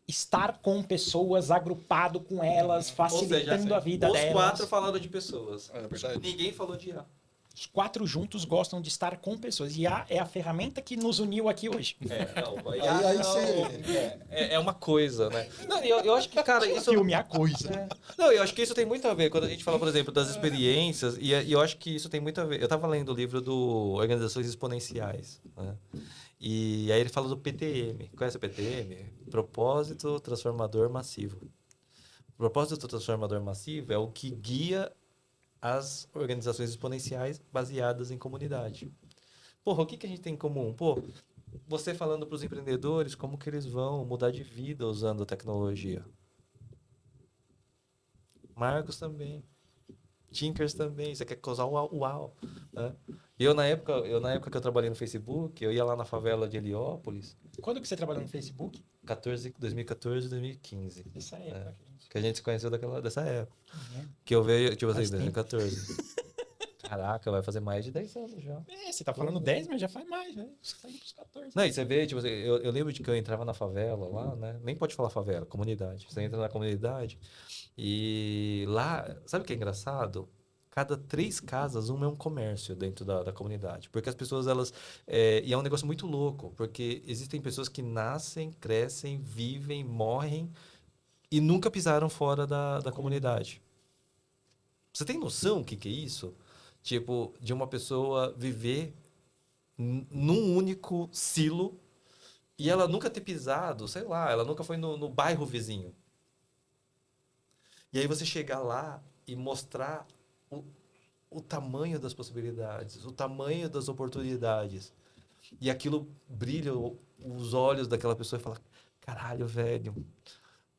Estar com pessoas, agrupado com elas, Ou facilitando seja, a vida os delas. quatro falaram de pessoas. É verdade. Ninguém falou de IA. Os quatro juntos gostam de estar com pessoas. E é a ferramenta que nos uniu aqui hoje. Aí você... É uma coisa, né? Não, eu acho que, cara, isso... Filme é a coisa. Não, eu acho que isso tem muito a ver. Quando a gente fala, por exemplo, das experiências, e eu acho que isso tem muito a ver. Eu estava lendo o livro do Organizações Exponenciais, né? E aí ele fala do PTM. Conhece o PTM? Propósito Transformador Massivo. O propósito transformador massivo é o que guia as organizações exponenciais baseadas em comunidade. Porra, o que a gente tem em comum? Pô, você falando para os empreendedores como que eles vão mudar de vida usando a tecnologia. Marcos também. Tinkers também. Você quer causar o uau, né? Eu, na época que eu trabalhei no Facebook, eu ia lá na favela de Heliópolis, Quando que você trabalhou no Facebook? 2014, 2015. Essa época. Que a gente se conheceu dessa época. Uhum. Que eu veio, tipo assim, Faz tempo. 2014. Caraca, vai fazer mais de 10 anos já. Você tá falando 10, mas já faz mais, velho. Você tá indo pros 14. Não, e você vê, tipo assim, eu lembro de que eu entrava na favela lá, né? Nem pode falar favela, comunidade. Você entra na comunidade e lá, sabe o que é engraçado? Cada 3 casas, uma é um comércio dentro da comunidade. Porque as pessoas, elas... e é um negócio muito louco, porque existem pessoas que nascem, crescem, vivem, morrem e nunca pisaram fora da comunidade. Você tem noção o que é isso? Tipo, de uma pessoa viver num único silo e ela nunca ter pisado, sei lá, ela nunca foi no bairro vizinho. E aí você chegar lá e mostrar o tamanho das possibilidades, o tamanho das oportunidades. E aquilo brilha os olhos daquela pessoa e fala, caralho, velho,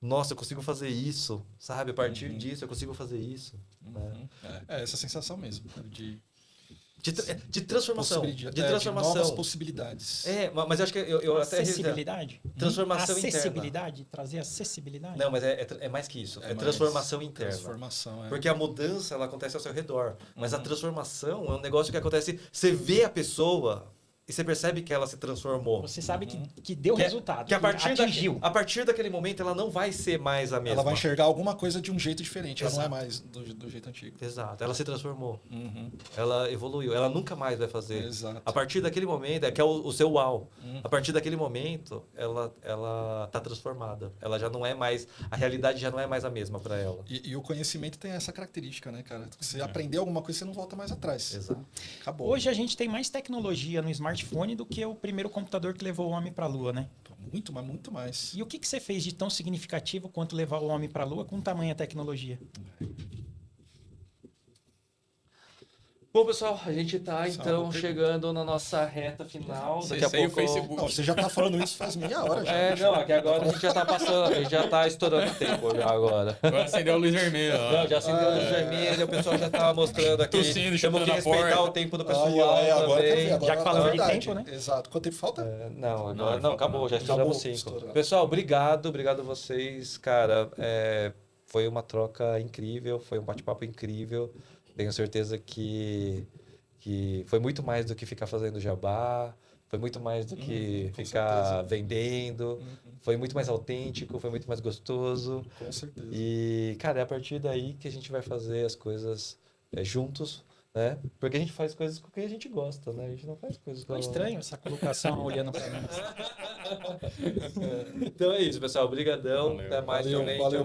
nossa, eu consigo fazer isso, sabe? A partir disso eu consigo fazer isso. Né? É essa sensação mesmo, cara, De transformação. De transformação. de novas possibilidades. Mas eu acho que eu até... Acessibilidade? Transformação interna. Acessibilidade? Trazer acessibilidade? Não, mas é mais que isso. É mais transformação interna. Transformação, Porque a mudança, ela acontece ao seu redor. Mas a transformação é um negócio que acontece... Você vê a pessoa e você percebe que ela se transformou. Você sabe que deu resultado, Que a partir, atingiu. a partir daquele momento, ela não vai ser mais a mesma. Ela vai enxergar alguma coisa de um jeito diferente. Ela não é Exato. mais do jeito antigo. Exato. Ela se transformou. Uhum. Ela evoluiu. Ela nunca mais vai fazer. Exato. A partir daquele momento, que é o seu uau. A partir daquele momento, ela tá transformada. Ela já não é mais... A realidade já não é mais a mesma para ela. E o conhecimento tem essa característica, né, cara? Você aprender alguma coisa, você não volta mais atrás. Exato. Acabou. Hoje a gente tem mais tecnologia no smartphone do que o primeiro computador que levou o homem para a Lua, né? Muito, mas muito mais. E o que você fez de tão significativo quanto levar o homem para a Lua com tamanha tecnologia? Bom, pessoal, a gente tá, Essa é uma então, boa chegando na nossa reta final. Daqui a Acessei o pouco... Facebook. Não, você já tá falando isso faz meia hora já. Não, aqui agora a gente já tá passando, a gente já tá estourando o tempo já agora. Agora acendeu a luz vermelha. ó. Não, já acendeu a luz vermelha, o pessoal já tava mostrando aqui. Tossindo, Temos chutando que a respeitar porta. o tempo do pessoal Agora, quero ver, também. agora Já que falamos é de verdade. tempo, né? Exato. Quanto tempo falta? Não, agora Não, não, acabou, já estouramos Acabou, 5. estourou. Pessoal, obrigado a vocês, cara. Foi uma troca incrível, foi um bate-papo incrível. Tenho certeza que foi muito mais do que ficar fazendo jabá, foi muito mais do que com ficar certeza. vendendo, foi muito mais autêntico, foi muito mais gostoso. Com certeza. E, cara, é a partir daí que a gente vai fazer as coisas juntos, né? Porque a gente faz coisas com quem a gente gosta, né? A gente não faz coisas com... Ficou estranho essa colocação olhando para mim. Então é isso, pessoal. Obrigadão. Valeu. Até mais Valeu, também. valeu. Tchau.